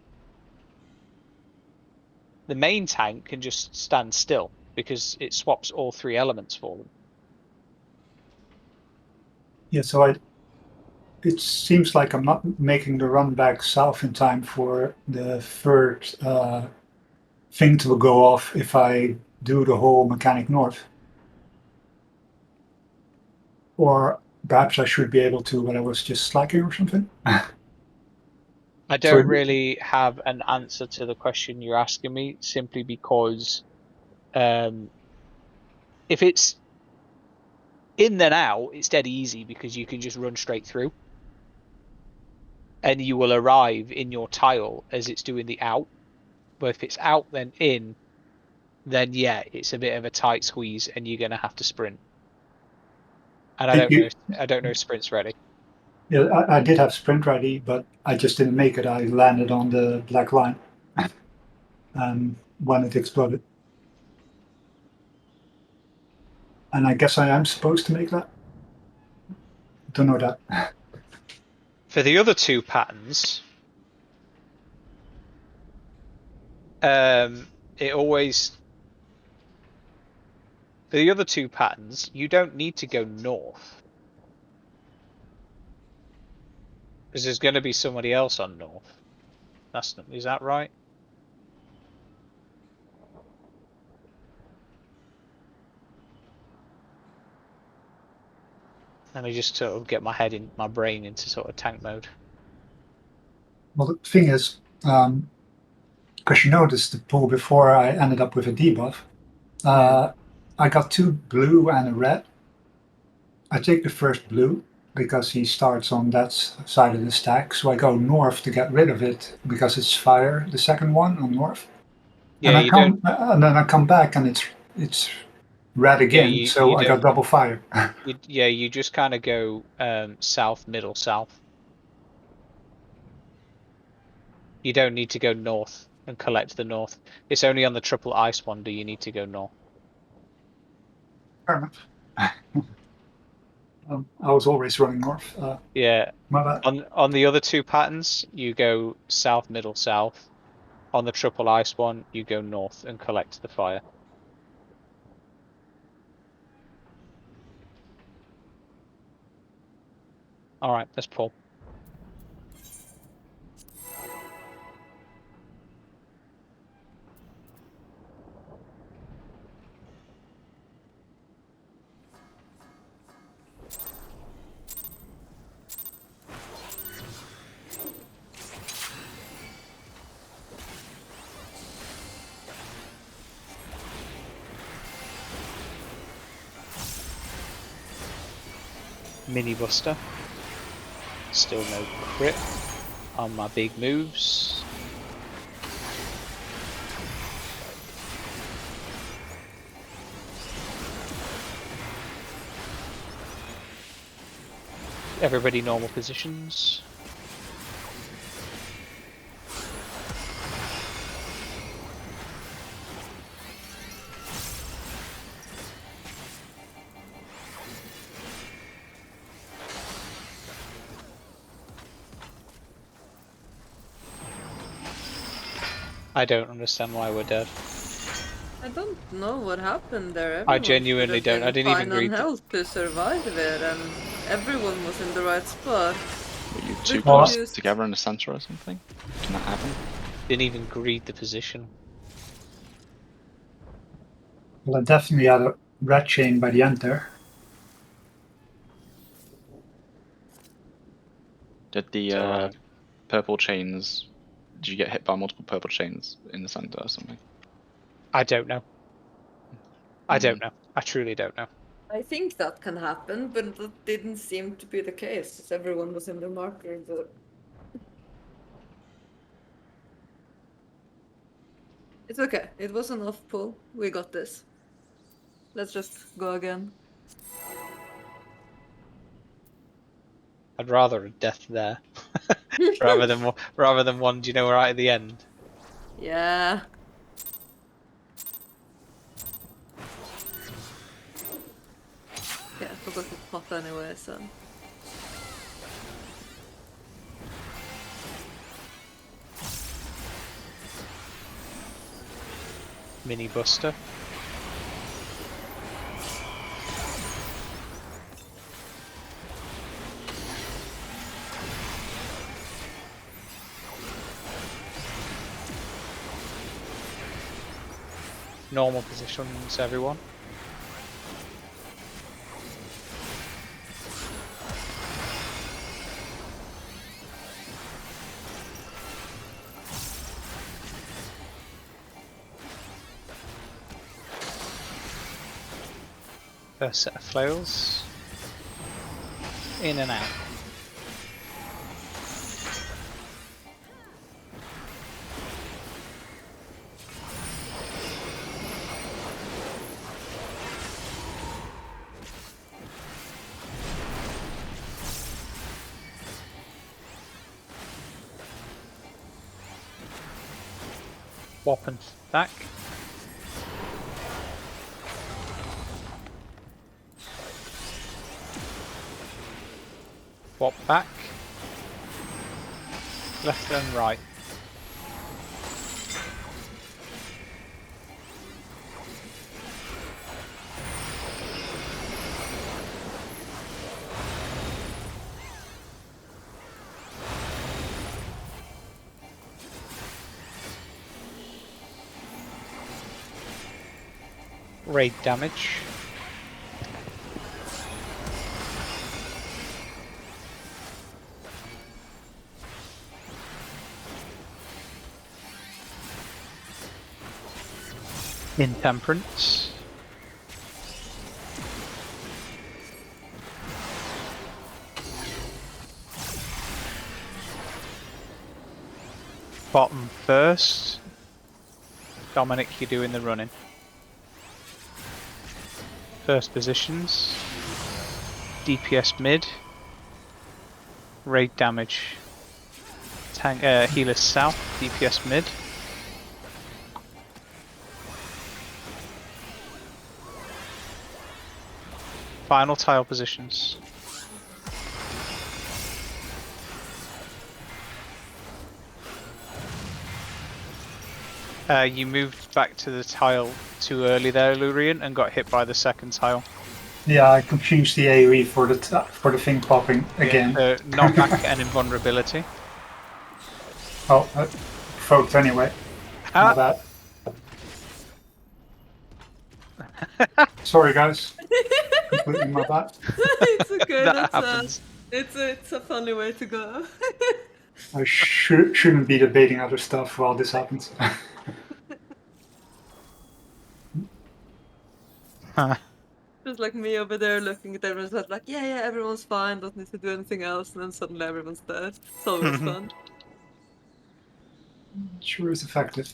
The main tank can just stand still because it swaps all 3 elements for them. Yeah, so it seems like I'm not making the run back south in time for the third thing to go off if I do the whole mechanic north. Or perhaps I should be able to, but I was just slacking or something. I don't really have an answer to the question you're asking me, simply because if it's in then out, it's dead easy because you can just run straight through. and you will arrive in your tile as it's doing the out. But if it's out then in, then yeah, it's a bit of a tight squeeze, and you're gonna have to sprint. And I don't know if sprint's ready. Yeah, I did have sprint ready, but I just didn't make it. I landed on the black line when it exploded. And I guess I am supposed to make that. Don't know that. For the other two patterns, it always. For the other two patterns, you don't need to go north. Because there's going to be somebody else on north. Is that right? And I just sort of get my brain into sort of tank mode. Well, the thing is, because you noticed the pool before I ended up with a debuff, I got 2 blue and a red. I take the first blue because he starts on that side of the stack, so I go north to get rid of it because it's fire. The second one on north, Yeah, you don't. and then I come back and it's red Yeah, again. So I got double fire. You just kind of go south, middle, south. You don't need to go north and collect the north. It's only on the triple ice one do you need to go north. Fair enough. I was always running north. Yeah. My bad. On the other two patterns, you go south, middle, south. On the triple ice one, you go north and collect the fire. All right, let's pull. Mini Buster. Still no crit on my big moves. Everybody normal positions. I don't understand why we're dead. I don't know what happened there. I Everyone genuinely should have don't. I been didn't fine even on read. health to survive it, and everyone was in the right spot. Were you too Bit close confused. together in the center or something? Can that happen? Didn't even read the position. Well, I definitely had a red chain by the end there. Did the purple chains? Did you get hit by multiple purple chains in the center or something? I don't know. I don't know. I truly don't know. I think that can happen, but that didn't seem to be the case, as everyone was in their marker. But it's okay. It was an off pull. We got this. Let's just go again. I'd rather a death there, rather than one. Do you know, right at the end? Yeah. Yeah, I forgot to pop anyway, so. Mini Buster. Normal positions, everyone. First set of flails. In and out. Swap and stack. Swap back. Left and right. Raid damage. Intemperance. Bottom first. Dominic, you're doing the running. First positions. DPS mid. Raid damage. Tank, healer south. DPS mid. Final tile positions. You moved back to the tile too early there, Lurian, and got hit by the second tile. Yeah, I confused the AoE for the thing popping again. Yeah, knockback and invulnerability. Oh, provoked anyway. My bad. Sorry, guys. Completely my bad. It's okay. That That's happens. it's a funny way to go. I shouldn't be debating other stuff while this happens. Just like me over there looking at everyone's like, yeah, everyone's fine, don't need to do anything else, and then suddenly everyone's dead. It's always fun. Sure is effective.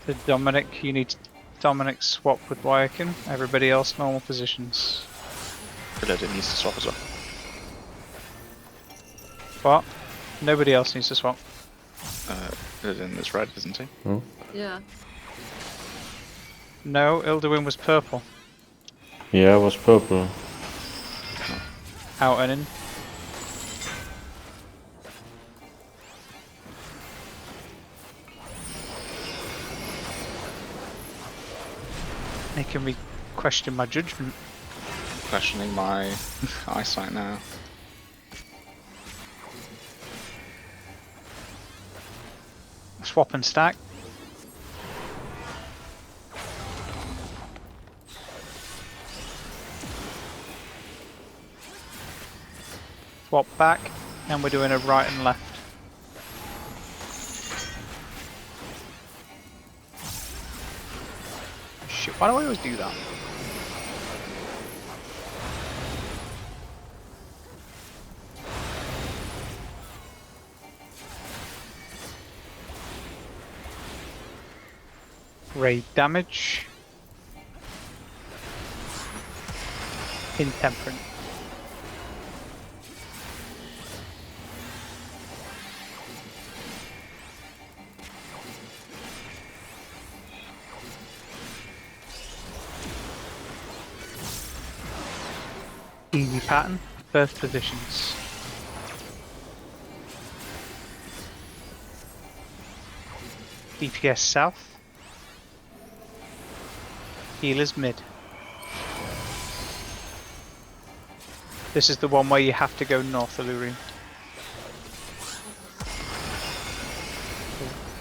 So Dominic, you need Dominic swap with Wyakin. Everybody else normal positions. Paladin needs to swap as well. What? Nobody else needs to swap. Paladin is red, isn't he? Yeah. No, Ilduin was purple. Yeah, it was purple. Out and in. Making me question my judgment. Questioning my eyesight now. Swap and stack. Swap back, and we're doing a right and left. Shit, why do I always do that? Raid damage. Intemperance. Easy pattern, first positions. DPS south. Healers mid. This is the one where you have to go north, Illyrian.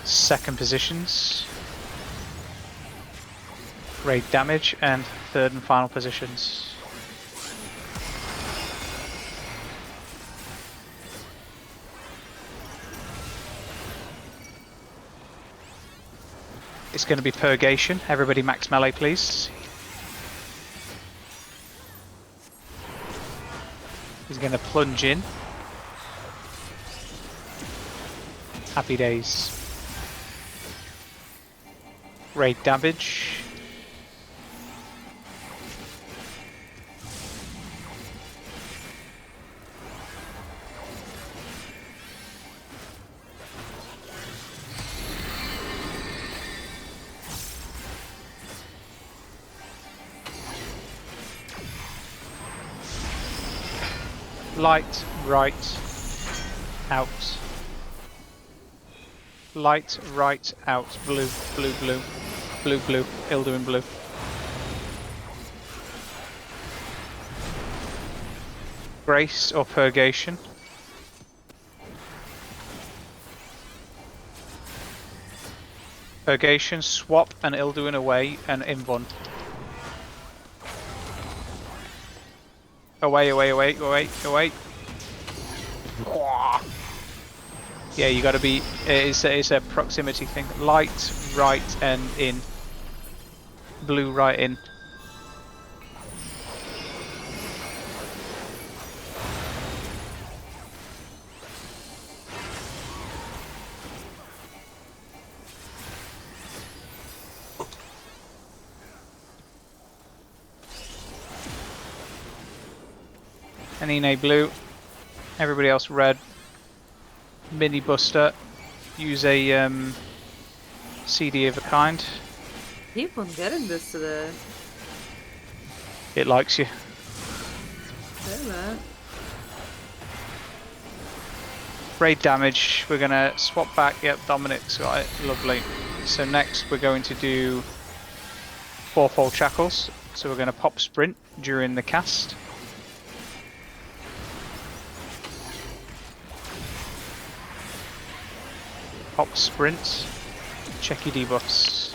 Second positions. Raid damage, and third and final positions. It's going to be Purgation. Everybody max melee, please. He's going to plunge in. Happy days. Raid damage. Light, right, out. Light, right, out. Blue, blue, blue. Blue, blue. Ilduin blue. Grace or Purgation. Purgation, swap and Ilduin away and Invon. Away, away, away, away, away. Yeah, you gotta be, it's a proximity thing. Light, right, and in. Blue, right, in. Anine blue, everybody else red. Mini Buster, use a CD of a kind. Keep on getting this today. It likes you. Say that. Raid damage, we're gonna swap back. Yep, Dominic's got it. Lovely. So next we're going to do fourfold shackles. So we're gonna pop sprint during the cast. Pop sprint. Check your debuffs.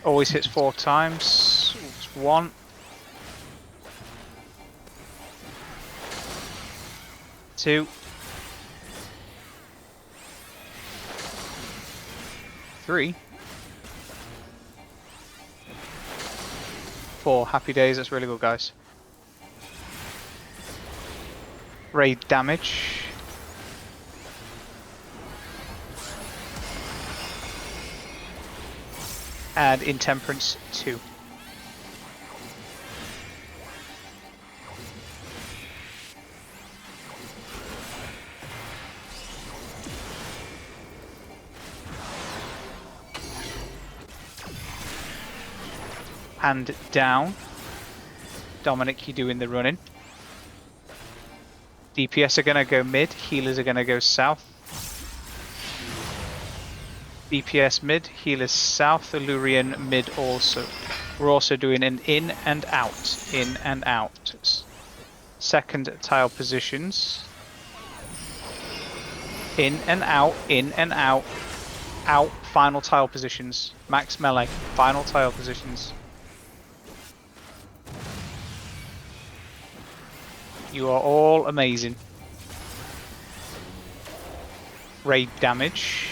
Always hits 4 times. It's 1. 2. 3. 4. Happy days. That's really good, guys. Raid damage. And Intemperance 2. And down. Dominic, you doing the running. DPS are going to go mid, healers are going to go south. DPS mid, healers south, Illyrian mid also. We're also doing an in and out, in and out. Second tile positions. In and out, out, final tile positions. Max melee, final tile positions. You are all amazing. Raid damage.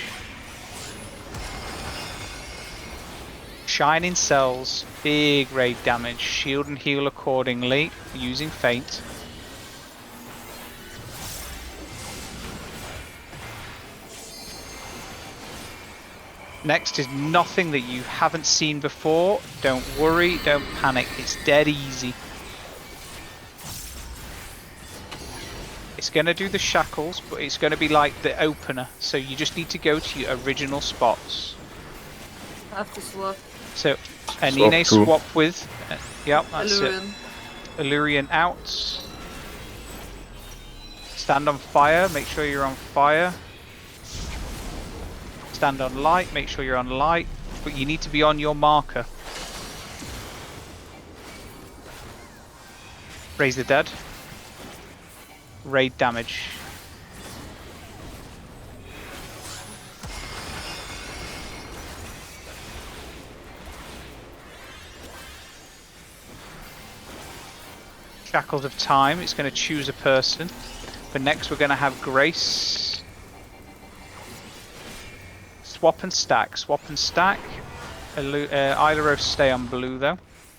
Shining cells, big raid damage. Shield and heal accordingly, using feint. Next is nothing that you haven't seen before. Don't worry, don't panic, it's dead easy. It's going to do the shackles, but it's going to be like the opener, so you just need to go to your original spots. I have to swap. So, Anine swap with, yep, that's Illyrian. it. Illyrian out. Stand on fire, make sure you're on fire. Stand on light, make sure you're on light, but you need to be on your marker. Raise the dead. Raid damage. Shackles of time, it's going to choose a person. But next we're going to have Grace. Swap and stack. Swap and stack. Illaros stay on blue though.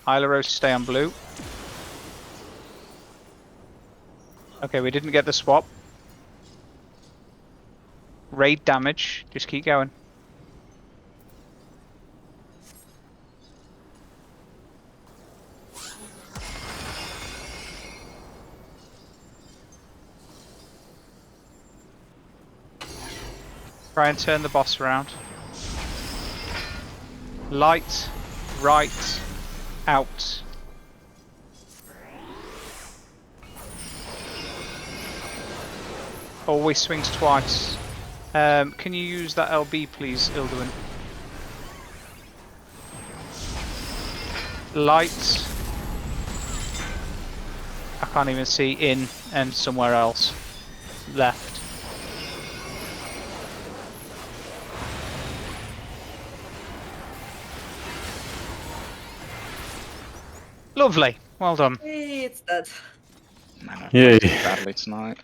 Illaros stay on blue. Okay, we didn't get the swap. Raid damage. Just keep going. Try and turn the boss around. Light, right, out. Always swings twice. Can you use that LB please, Ilduin? Light. I can't even see in and somewhere else. Left. Lovely. Well done. Hey, it's dead. Man, I've Yay. played badly tonight.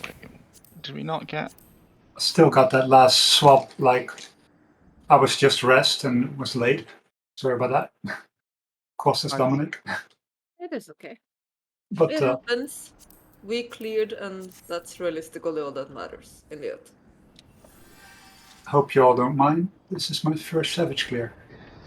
Wait, did we not get? Still got that last swap, like I was just rest and was late. Sorry about that. Cost us Okay. Dominic. It is okay. But It happens. We cleared, and that's realistically all that matters in the end. hope you all don't mind. This is my first Savage clear.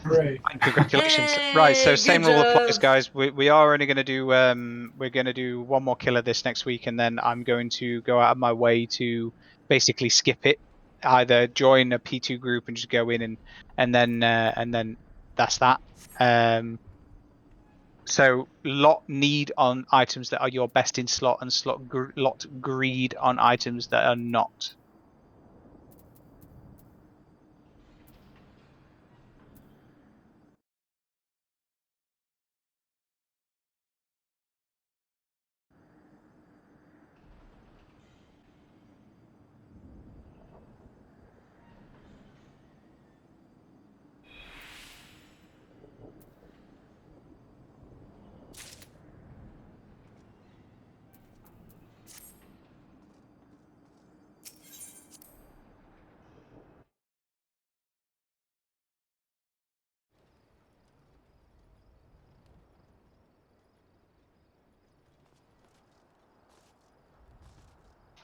Hooray. And congratulations. Right, so Hey, same good rule applies, job. guys. We are only going to do we're going to do one more killer this next week, and then I'm going to go out of my way to basically skip it. Either join a P2 group and just go in and then that's that. So lot need on items that are your best in slot, and lot greed on items that are not.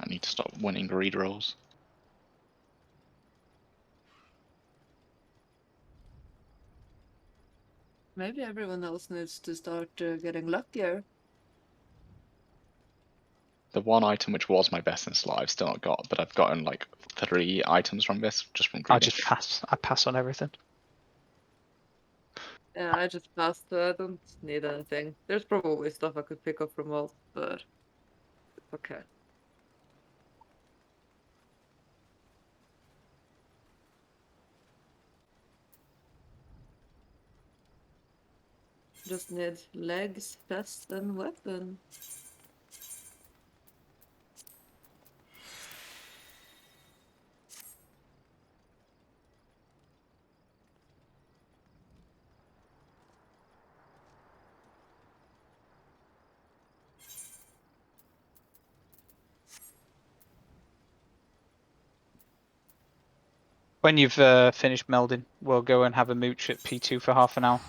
I need to stop winning greed rolls. Maybe everyone else needs to start getting luckier. The one item which was my best in slot, I've still not got, but I've gotten like 3 items from this just from I greeding. just pass. I pass on everything. Yeah, I just passed. I don't need anything. There's probably stuff I could pick up from all, but it's okay. Just need legs, chest, and weapon. When you've finished melding, we'll go and have a mooch at P2 for half an hour.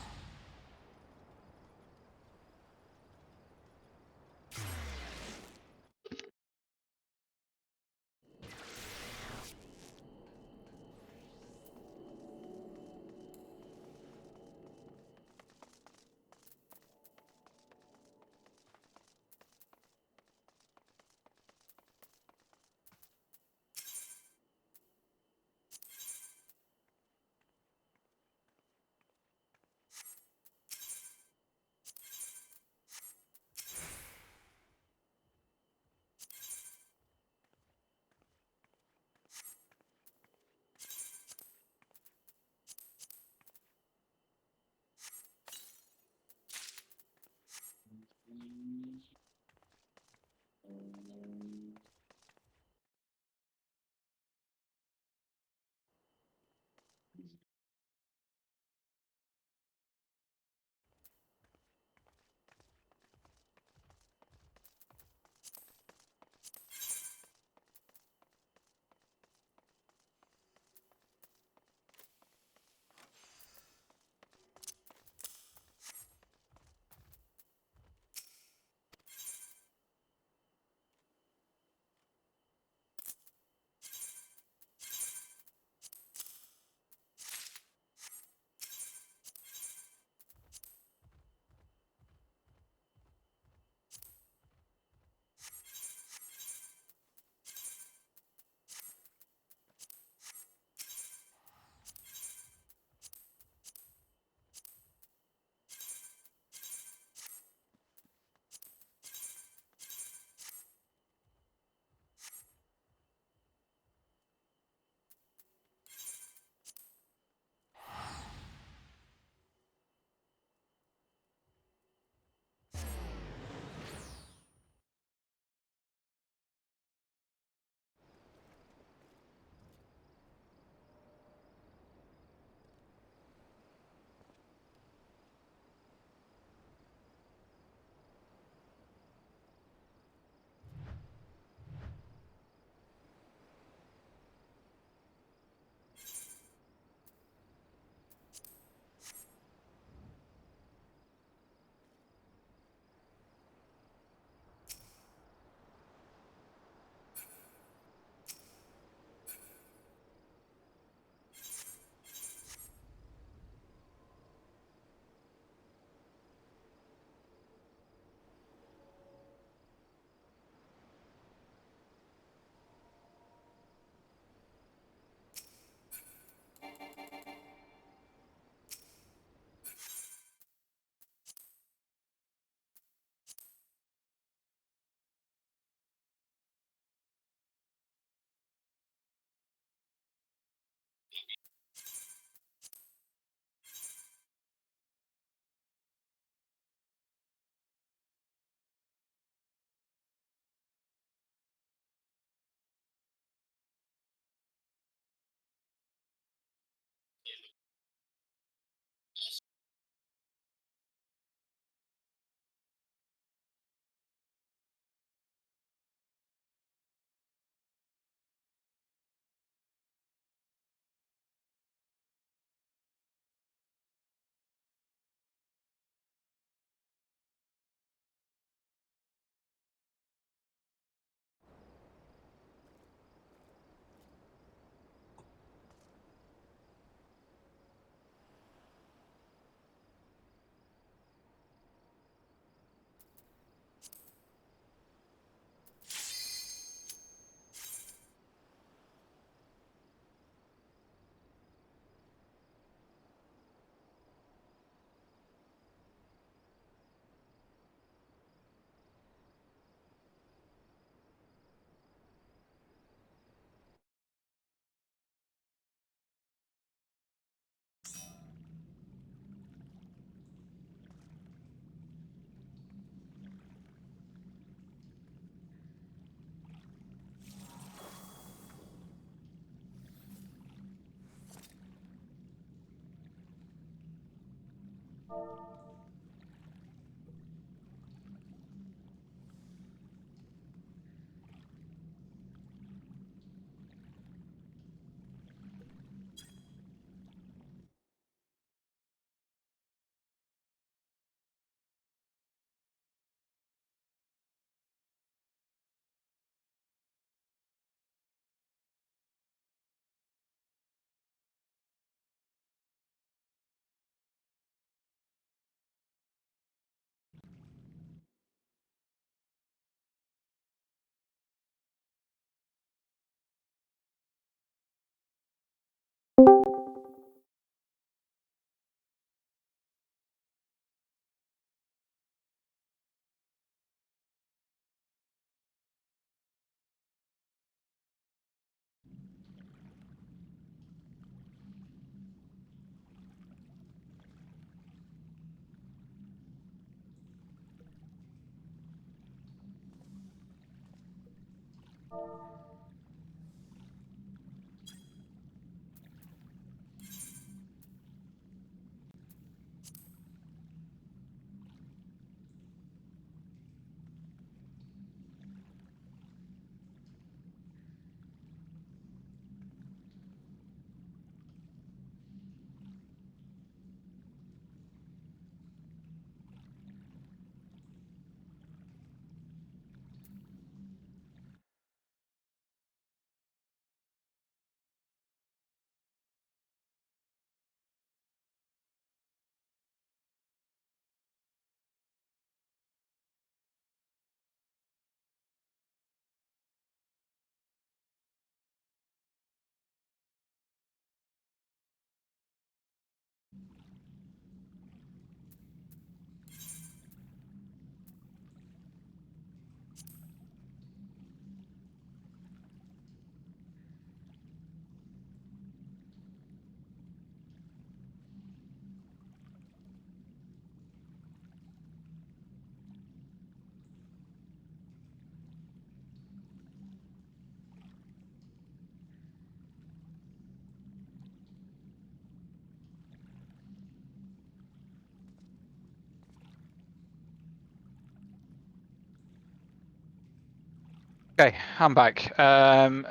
Okay, I'm back.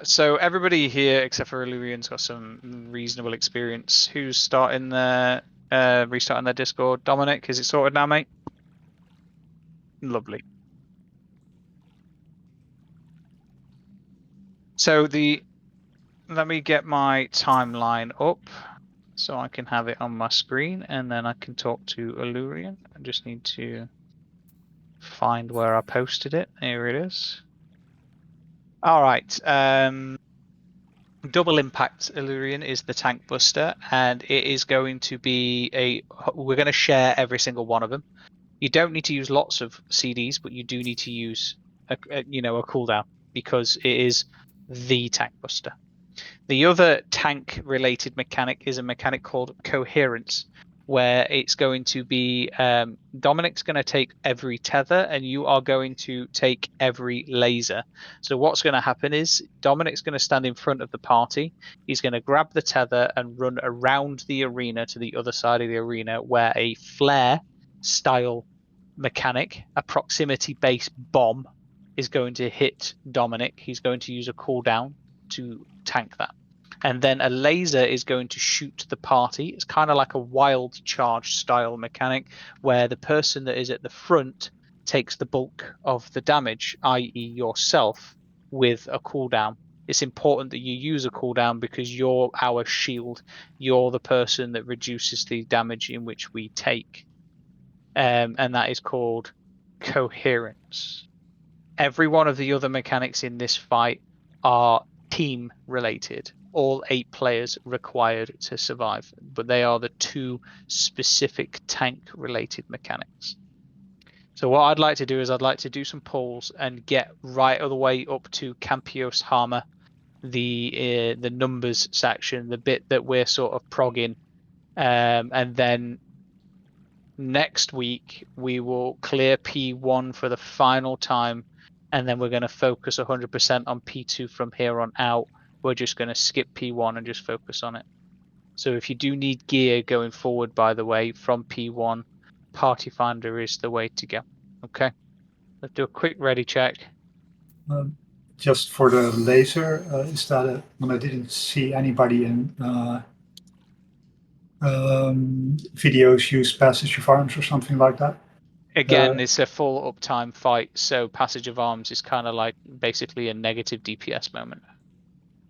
So everybody here except for Illyrian's got some reasonable experience. Who's starting their restarting their Discord? Dominic, is it sorted now, mate? Lovely. So let me get my timeline up so I can have it on my screen, and then I can talk to Illyrian. I just need to find where I posted it. Here it is. All right. Double Impact Illyrian is the tank buster, and it is going to be we're going to share every single one of them. You don't need to use lots of CDs, but you do need to use a cooldown because it is the tank buster. The other tank-related mechanic is a mechanic called coherence, where it's going to be Dominic's going to take every tether and you are going to take every laser. So what's going to happen is Dominic's going to stand in front of the party. He's going to grab the tether and run around the arena to the other side of the arena, where a flare style mechanic, a proximity-based bomb, is going to hit Dominic. He's going to use a cooldown to tank that. And then a laser is going to shoot the party. It's kind of like a wild charge style mechanic, where the person that is at the front takes the bulk of the damage, i.e. yourself, with a cooldown. It's important that you use a cooldown because you're our shield. You're the person that reduces the damage in which we take. And that is called coherence. Every one of the other mechanics in this fight are team related. All 8 players required to survive, but they are the 2 specific tank related mechanics. So what I'd like to do is I'd like to do some polls and get right all the way up to Campios Harmer, the numbers section, the bit that we're sort of progging, and then next week we will clear P1 for the final time, and then we're going to focus 100% on P2 from here on out. We're just going to skip P1 and just focus on it. So if you do need gear going forward, by the way, from P1, Party Finder is the way to go. Okay, let's do a quick ready check. Just for the laser, is that when I didn't see anybody in videos use Passage of Arms or something like that? Again, it's a full uptime fight, so Passage of Arms is kind of like basically a negative DPS moment.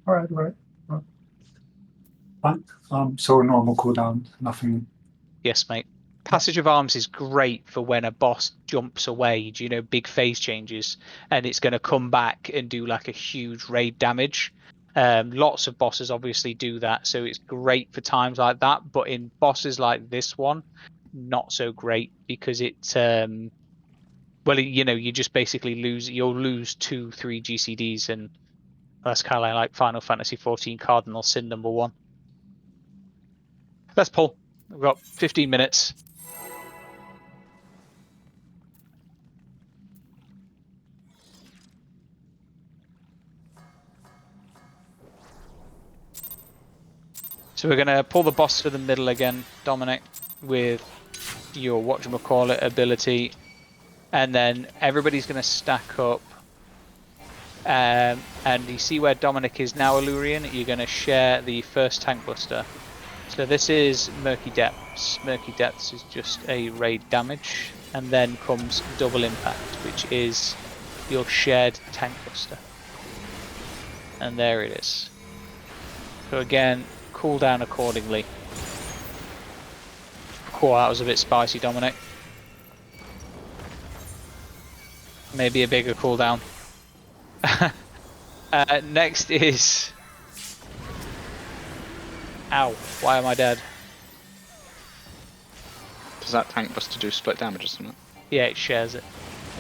All right. Fine. So a normal cooldown, nothing. Yes, mate. Passage of Arms is great for when a boss jumps away, big phase changes, and it's going to come back and do like a huge raid damage. Lots of bosses obviously do that, so it's great for times like that. But in bosses like this one, not so great, because it's you just basically you'll lose 2-3 GCDs, and that's kind of like Final Fantasy 14 Cardinal Sin number 1. Let's pull. We've got 15 minutes. So we're going to pull the boss to the middle again, Dominic, with your whatchamacallit ability. And then everybody's going to stack up. And you see where Dominic is now, Illurian? You're going to share the first tank buster. So this is Murky Depths. Murky Depths is just a raid damage. And then comes Double Impact, which is your shared tank buster. And there it is. So again, cool down accordingly. Cool, that was a bit spicy, Dominic. Maybe a bigger cooldown. Next is... Ow, why am I dead? Does that tank buster do split damage or something? Yeah, it shares it.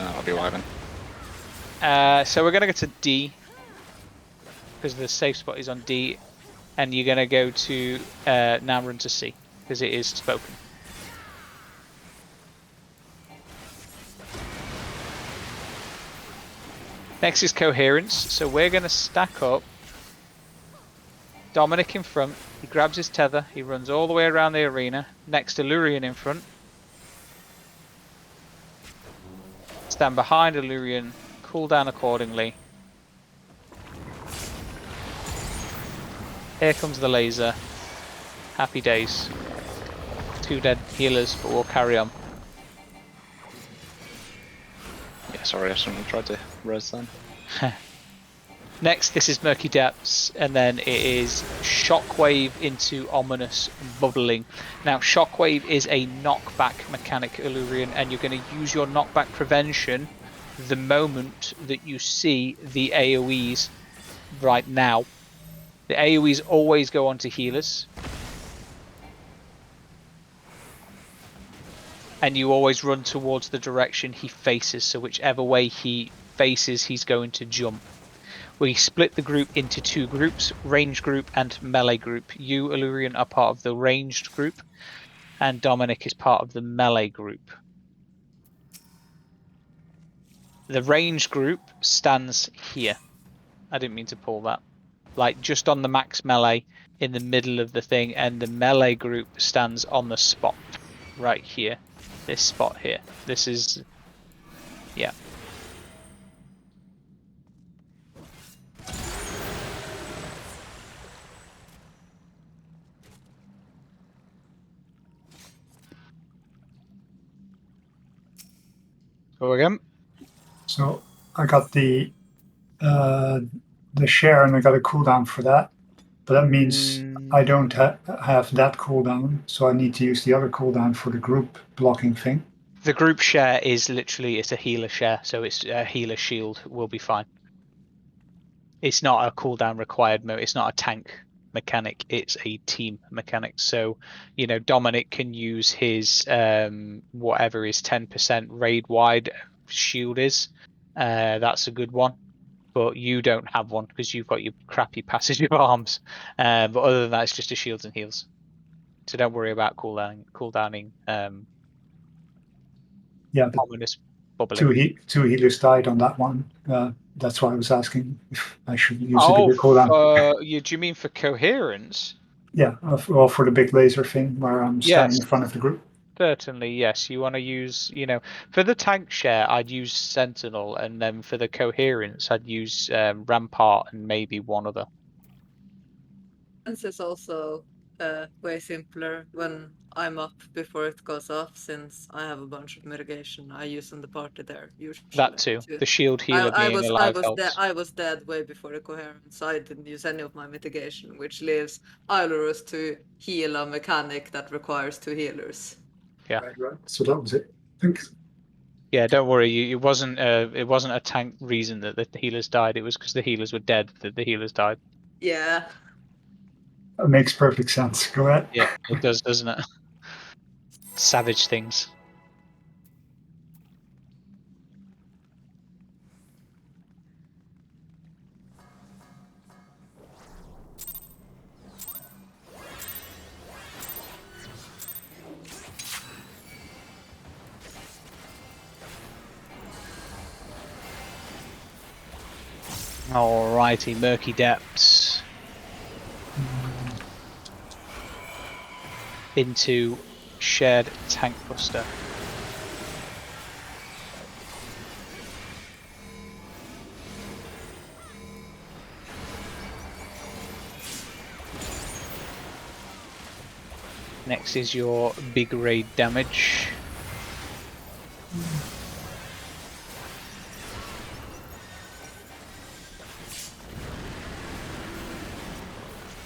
I'll be why then. So we're going to go to D, because the safe spot is on D, and you're going to go to, now run to C, because it is spoken. Next is coherence, so we're going to stack up Dominic in front. He grabs his tether, he runs all the way around the arena, next to Illurian in front. Stand behind Illurian, cool down accordingly. Here comes the laser. Happy days. 2 dead healers, but we'll carry on. Yeah, sorry, I shouldn't have tried to res then. Next, this is Murky Depths, and then it is Shockwave into Ominous Bubbling. Now, Shockwave is a knockback mechanic, Illurian, and you're going to use your knockback prevention the moment that you see the AoEs right now. The AoEs always go on to healers. And you always run towards the direction he faces, so whichever way he faces, he's going to jump. We split the group into 2 groups, range group and melee group. You, Illyrian, are part of the ranged group, and Dominic is part of the melee group. The range group stands here. I didn't mean to pull that. Like just on the max melee in the middle of the thing, and the melee group stands on the spot right here. This spot here. This is, yeah. Go again. So I got the share and I got a cooldown for that. But that means I don't have that cooldown, so I need to use the other cooldown for the group blocking thing. The group share is literally, it's a healer share, so it's a healer shield will be fine. It's not a cooldown required mode. It's not a tank mechanic. It's a team mechanic. So, you know, Dominic can use his whatever his 10% raid wide shield is. That's a good one. But you don't have one because you've got your crappy passage of arms. But other than that, it's just a shields and heals. So don't worry about cooldowning. Yeah, but Ominous bubbling. two healers died on that one. That's why I was asking if I should use a bigger cooldown. Do you mean for coherence? Yeah, well, for the big laser thing where I'm standing Yes. in front of the group. Certainly, yes. You want to use, you know, for the tank share, I'd use Sentinel, and then for the coherence, I'd use Rampart and maybe one other. This is also way simpler when I'm up before it goes off, since I have a bunch of mitigation I use in the party there usually. That too. The shield healer being alive helps. I was dead way before the coherence, so I didn't use any of my mitigation, which leaves Ilurus to heal a mechanic that requires 2 healers. Yeah. Right. So that was it. Thanks. Yeah, don't worry. It wasn't a tank reason that the healers died. It was because the healers were dead that the healers died. Yeah. That makes perfect sense. Go ahead. Yeah, it does, doesn't it? Savage things. Alrighty, Murky Depths. Into shared tank buster. Next is your big raid damage.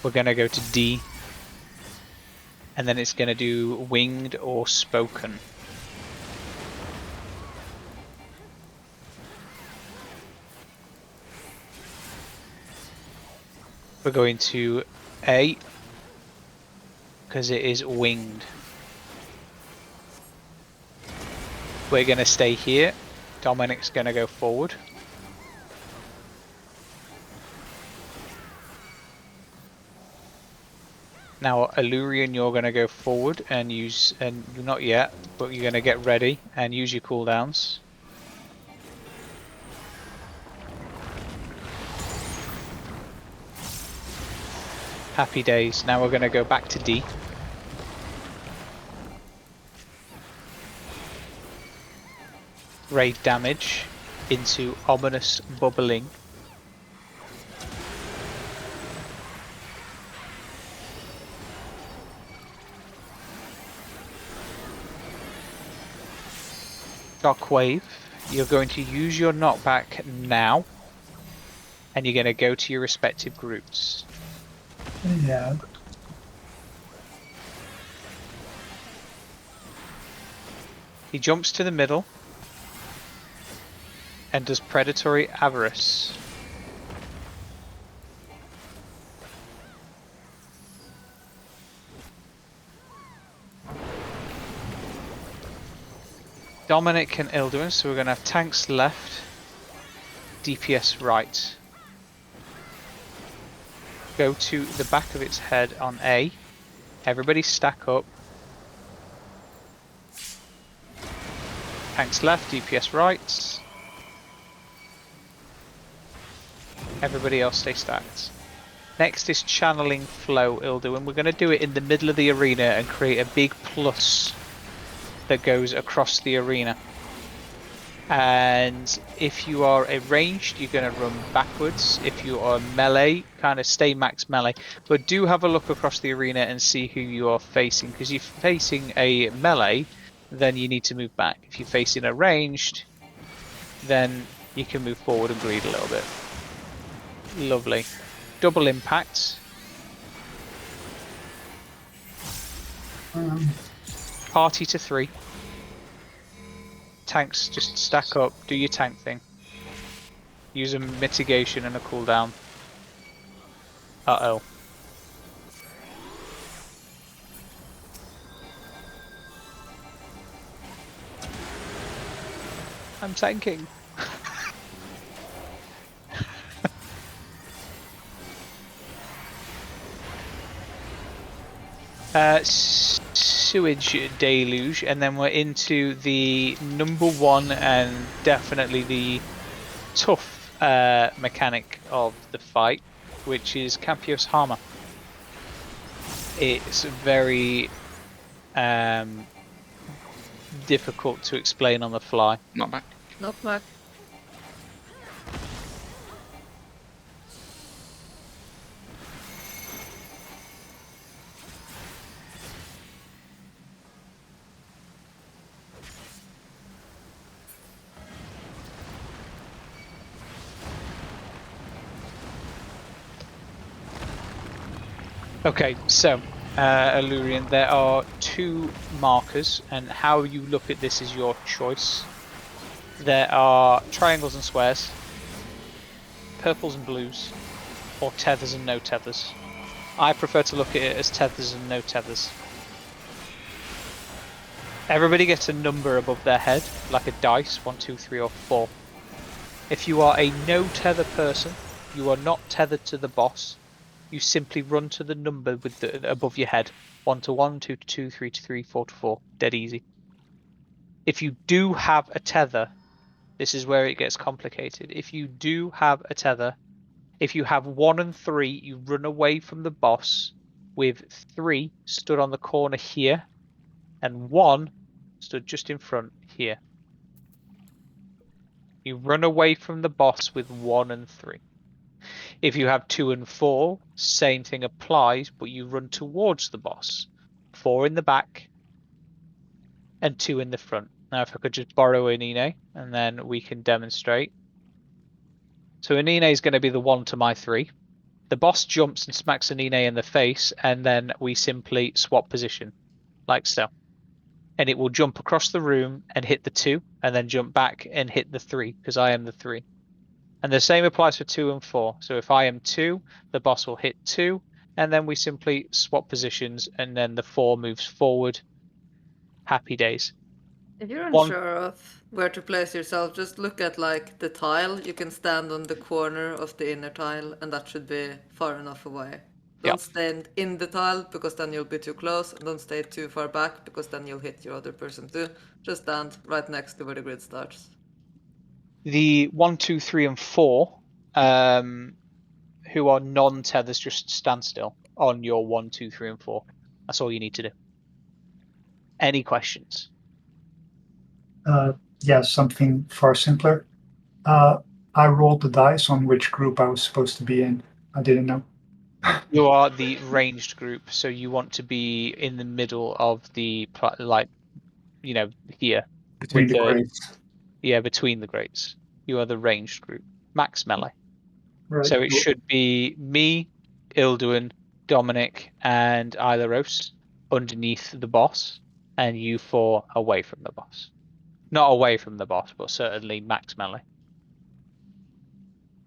We're going to go to D. And then it's going to do winged or spoken. We're going to A, because it is winged. We're going to stay here. Dominic's going to go forward. Now, Illyrian, you're going to go forward and use, and not yet, but you're going to get ready and use your cooldowns. Happy days. Now we're going to go back to D. Raid damage into ominous bubbling. Shockwave. You're going to use your knockback now, and you're going to go to your respective groups. Yeah. He jumps to the middle and does Predatory Avarice. Dominic and Ilduin, so we're going to have tanks left, DPS right. go to the back of its head on A. Everybody stack up. Tanks left, DPS right. Everybody else stay stacked. Next is channeling flow, Ildu, and we're going to do it in the middle of the arena and create a big plus that goes across the arena. And if you are a ranged, you're going to run backwards. If you are melee, kind of stay max melee. But do have a look across the arena and see who you are facing, because if you're facing a melee, then you need to move back. If you're facing a ranged, then you can move forward and bleed a little bit. Lovely. Double impact. Party to 3. Tanks, just stack up, do your tank thing. Use a mitigation and a cooldown. Uh-oh. I'm tanking. Sewage deluge, and then we're into the number 1 and definitely the tough mechanic of the fight, which is Campios Harmer. It's very difficult to explain on the fly. Not back. Knockback. Okay, so Allurian, there are 2 markers, and how you look at this is your choice. There are triangles and squares, purples and blues, or tethers and no tethers. I prefer to look at it as tethers and no tethers. Everybody gets a number above their head, like a dice, 1, 2, 3, or 4. If you are a no tether person, you are not tethered to the boss. You simply run to the number with the above your head. 1 to 1, 2 to 2, 3 to 3, 4 to 4. Dead easy. If you do have a tether, this is where it gets complicated. If you do have a tether, if you have 1 and 3, you run away from the boss with 3 stood on the corner here and 1 stood just in front here. You run away from the boss with 1 and 3. If you have 2 and 4, same thing applies, but you run towards the boss. 4 in the back and 2 in the front. Now, if I could just borrow Anine, and then we can demonstrate. So Anine is going to be the 1 to my 3. The boss jumps and smacks Anine in the face, and then we simply swap position, like so. And it will jump across the room and hit the 2, and then jump back and hit the 3, because I am the 3. And the same applies for 2 and 4. So if I am 2, the boss will hit 2, and then we simply swap positions, and then the 4 moves forward. Happy days. If you're 1. unsure of where to place yourself, just look at like the tile. You can stand on the corner of the inner tile, and that should be far enough away. Don't Yep. stand in the tile, because then you'll be too close, and don't stay too far back, because then you'll hit your other person too. Just stand right next to where the grid starts. The 1, 2, 3, and 4, who are non-tethers, just stand still on your 1, 2, 3, and 4. That's all you need to do. Any questions? Yeah, something far simpler. I rolled the dice on which group I was supposed to be in. I didn't know. You are the ranged group, so you want to be in the middle of the, like, you know, here. Between the the grades. Yeah, between the greats. You are the ranged group. Max melee. Right. So it should be me, Ilduin, Dominic, and Ileros underneath the boss, and you 4 away from the boss. Not away from the boss, but certainly max melee.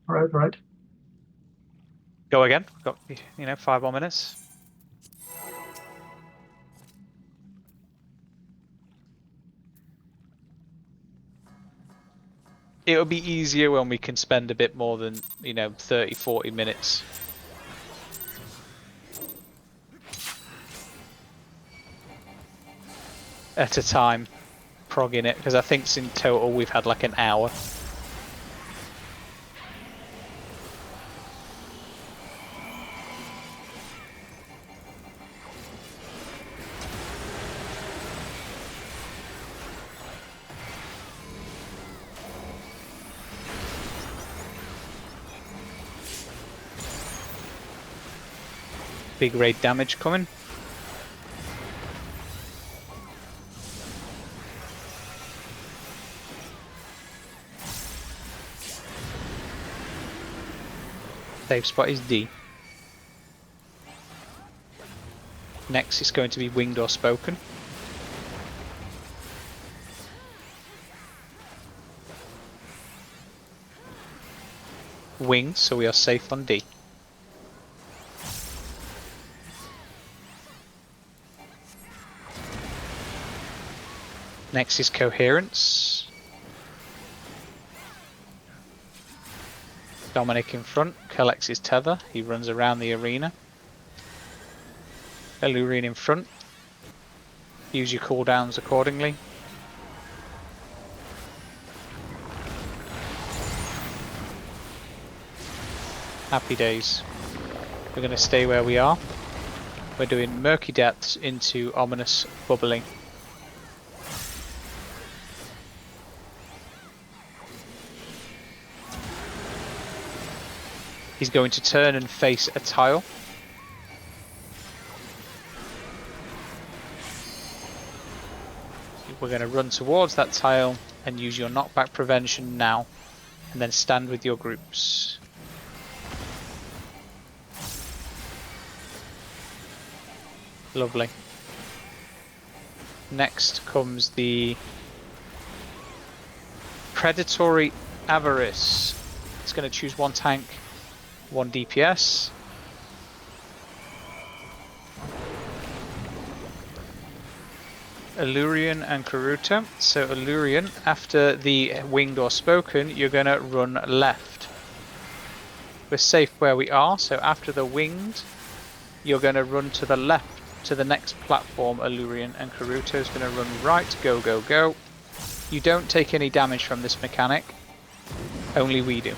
Right. Go again. Got 5 more minutes. It'll be easier when we can spend a bit more than 30, 40 minutes at a time, progging it, because I think in total we've had like an hour. Big raid damage coming. Safe spot is D. Next is going to be winged or spoken. Winged, so we are safe on D. Next is coherence. Dominic in front collects his tether. He runs around the arena. Elurian in front. Use your cooldowns accordingly. Happy days. We're going to stay where we are. We're doing murky depths into ominous bubbling. He's going to turn and face a tile. We're going to run towards that tile and use your knockback prevention now, and then stand with your groups. Lovely. Next comes the Predatory Avarice. It's going to choose one tank, one DPS. Elurian and Karuta. So Elurian, after the winged or spoken, you're going to run left. We're safe where we are, so after the winged, you're going to run to the left to the next platform. Elurian and Karuta is going to run right. Go, go, go. You don't take any damage from this mechanic. Only we do.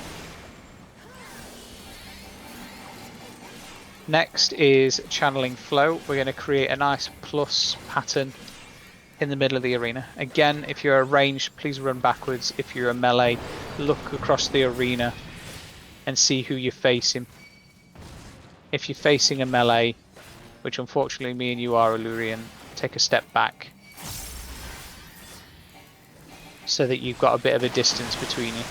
Next is channeling flow. We're going to create a nice plus pattern in the middle of the arena. Again, if you're a ranged, please run backwards. If you're a melee, look across the arena and see who you're facing. If you're facing a melee, which unfortunately me and you are, Elurian, take a step back so that you've got a bit of a distance between you.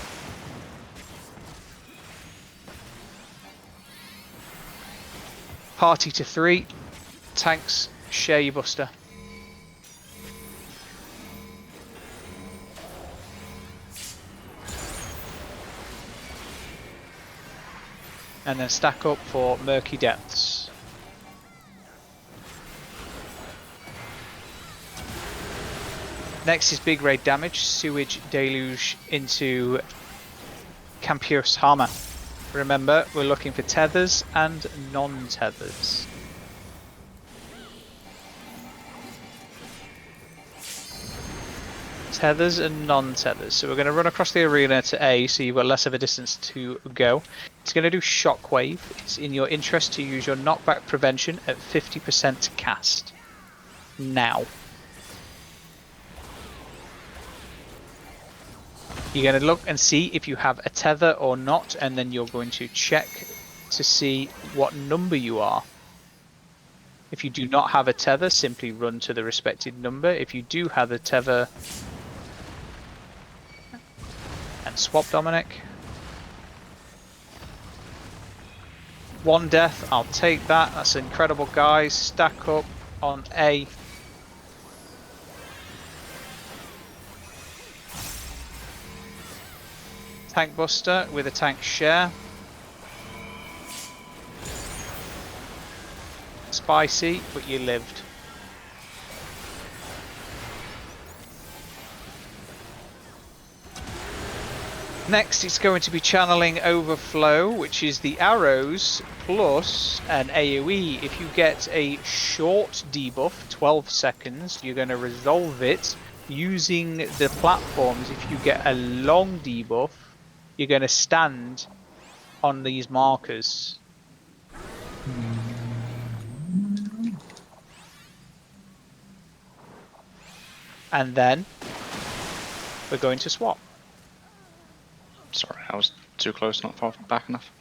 Party to 3. Tanks, share your buster. And then stack up for murky depths. Next is big raid damage, sewage deluge into Campus Harmer. Remember, we're looking for tethers and non-tethers. Tethers and non-tethers. So we're going to run across the arena to A, so you've got less of a distance to go. It's going to do shockwave. It's in your interest to use your knockback prevention at 50% to cast. Now. You're going to look and see if you have a tether or not, and then you're going to check to see what number you are. If you do not have a tether, simply run to the respected number. If you do have a tether, and swap Dominic. 1 death, I'll take that. That's incredible, guys. Stack up on A. Tank buster with a tank share. Spicy, but you lived. Next, it's going to be channeling overflow, which is the arrows plus an AoE. If you get a short debuff, 12 seconds, you're going to resolve it using the platforms. If you get a long debuff, you're going to stand on these markers. And then we're going to swap. Sorry, I was too close, not far back enough.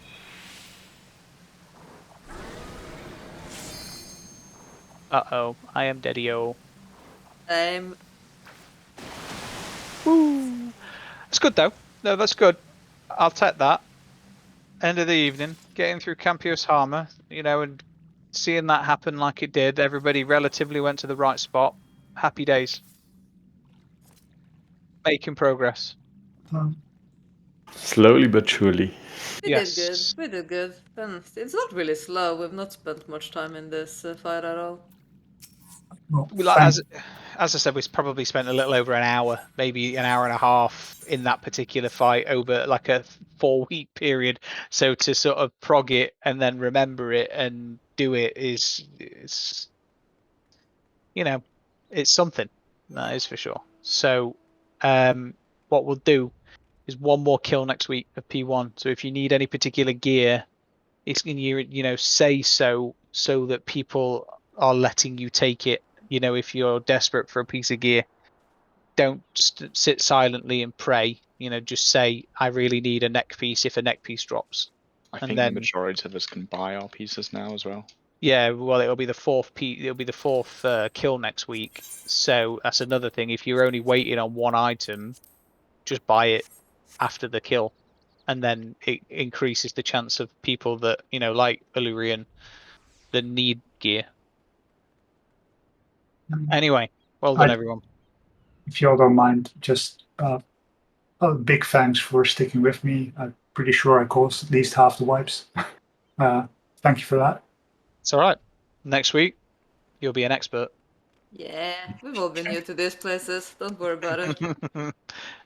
Uh-oh, I am deadio. Same. Woo! That's good though. No, that's good. I'll take that. End of the evening, getting through Campios Harmer, and seeing that happen like it did. Everybody relatively went to the right spot. Happy days. Making progress. Slowly but surely. We did good. Yes. We did good. And it's not really slow. We've not spent much time in this fight at all. Well, As I said, we probably spent a little over an hour, maybe an hour and a half in that particular fight over like a 4-week period. So to sort of prog it and then remember it and do it it's it's something. That is for sure. So what we'll do is one more kill next week of P1. So if you need any particular gear, it's in you say so that people are letting you take it. If you're desperate for a piece of gear, don't sit silently and pray. Just say, I really need a neck piece if a neck piece drops. I And think the then, majority of us can buy our pieces now as well. yeah, well, it'll be the fourth kill next week. So that's another thing. If you're only waiting on one item, just buy it after the kill, and then it increases the chance of people that like Illyrian, that need gear. Anyway, well done, everyone. if you all don't mind, just big thanks for sticking with me. I'm pretty sure I caused at least half the wipes. Thank you for that. It's all right. Next week, you'll be an expert. Yeah, we've all been new to these places. Don't worry about it.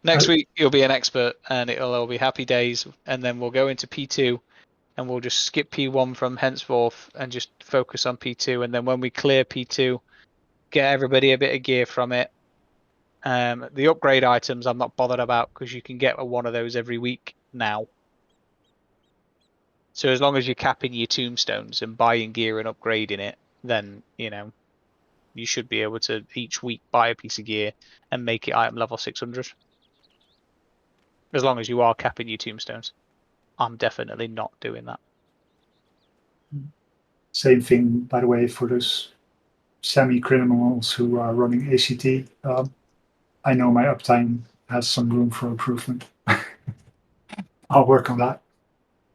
Next week, you'll be an expert, and it'll all be happy days. And then we'll go into P2, and we'll just skip P1 from henceforth and just focus on P2. And then when we clear P2, get everybody a bit of gear from it. The upgrade items I'm not bothered about because you can get one of those every week now. So as long as you're capping your tombstones and buying gear and upgrading it, then you should be able to each week buy a piece of gear and make it item level 600. As long as you are capping your tombstones. I'm definitely not doing that. Same thing, by the way, for those semi-criminals who are running ACT. I know my uptime has some room for improvement. I'll work on that.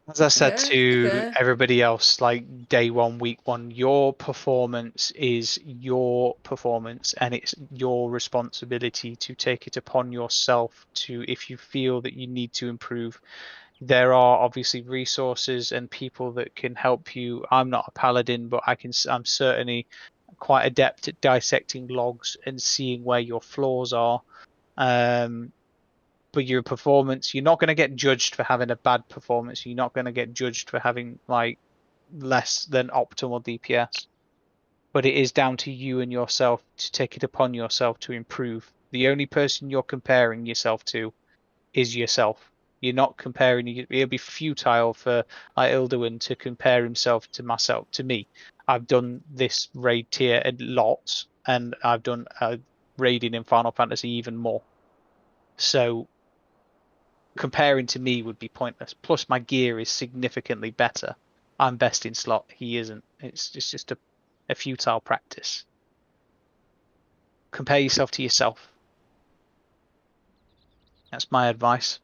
As I said Okay, to okay. everybody else, like day one, week one, your performance is your performance, and it's your responsibility to take it upon yourself to, if you feel that you need to improve. There are obviously resources and people that can help you. I'm not a paladin, but I'm certainly quite adept at dissecting logs and seeing where your flaws are. But your performance, you're not going to get judged for having a bad performance. You're not going to get judged for having like less than optimal DPS. But it is down to you and yourself to take it upon yourself to improve. The only person you're comparing yourself to is yourself. You're not comparing. It'll be futile for Ilduin to compare himself to myself, to me. I've done this raid tier a lot, and I've done raiding in Final Fantasy even more. So comparing to me would be pointless. Plus, my gear is significantly better. I'm best in slot. He isn't. It's just a futile practice. Compare yourself to yourself. That's my advice.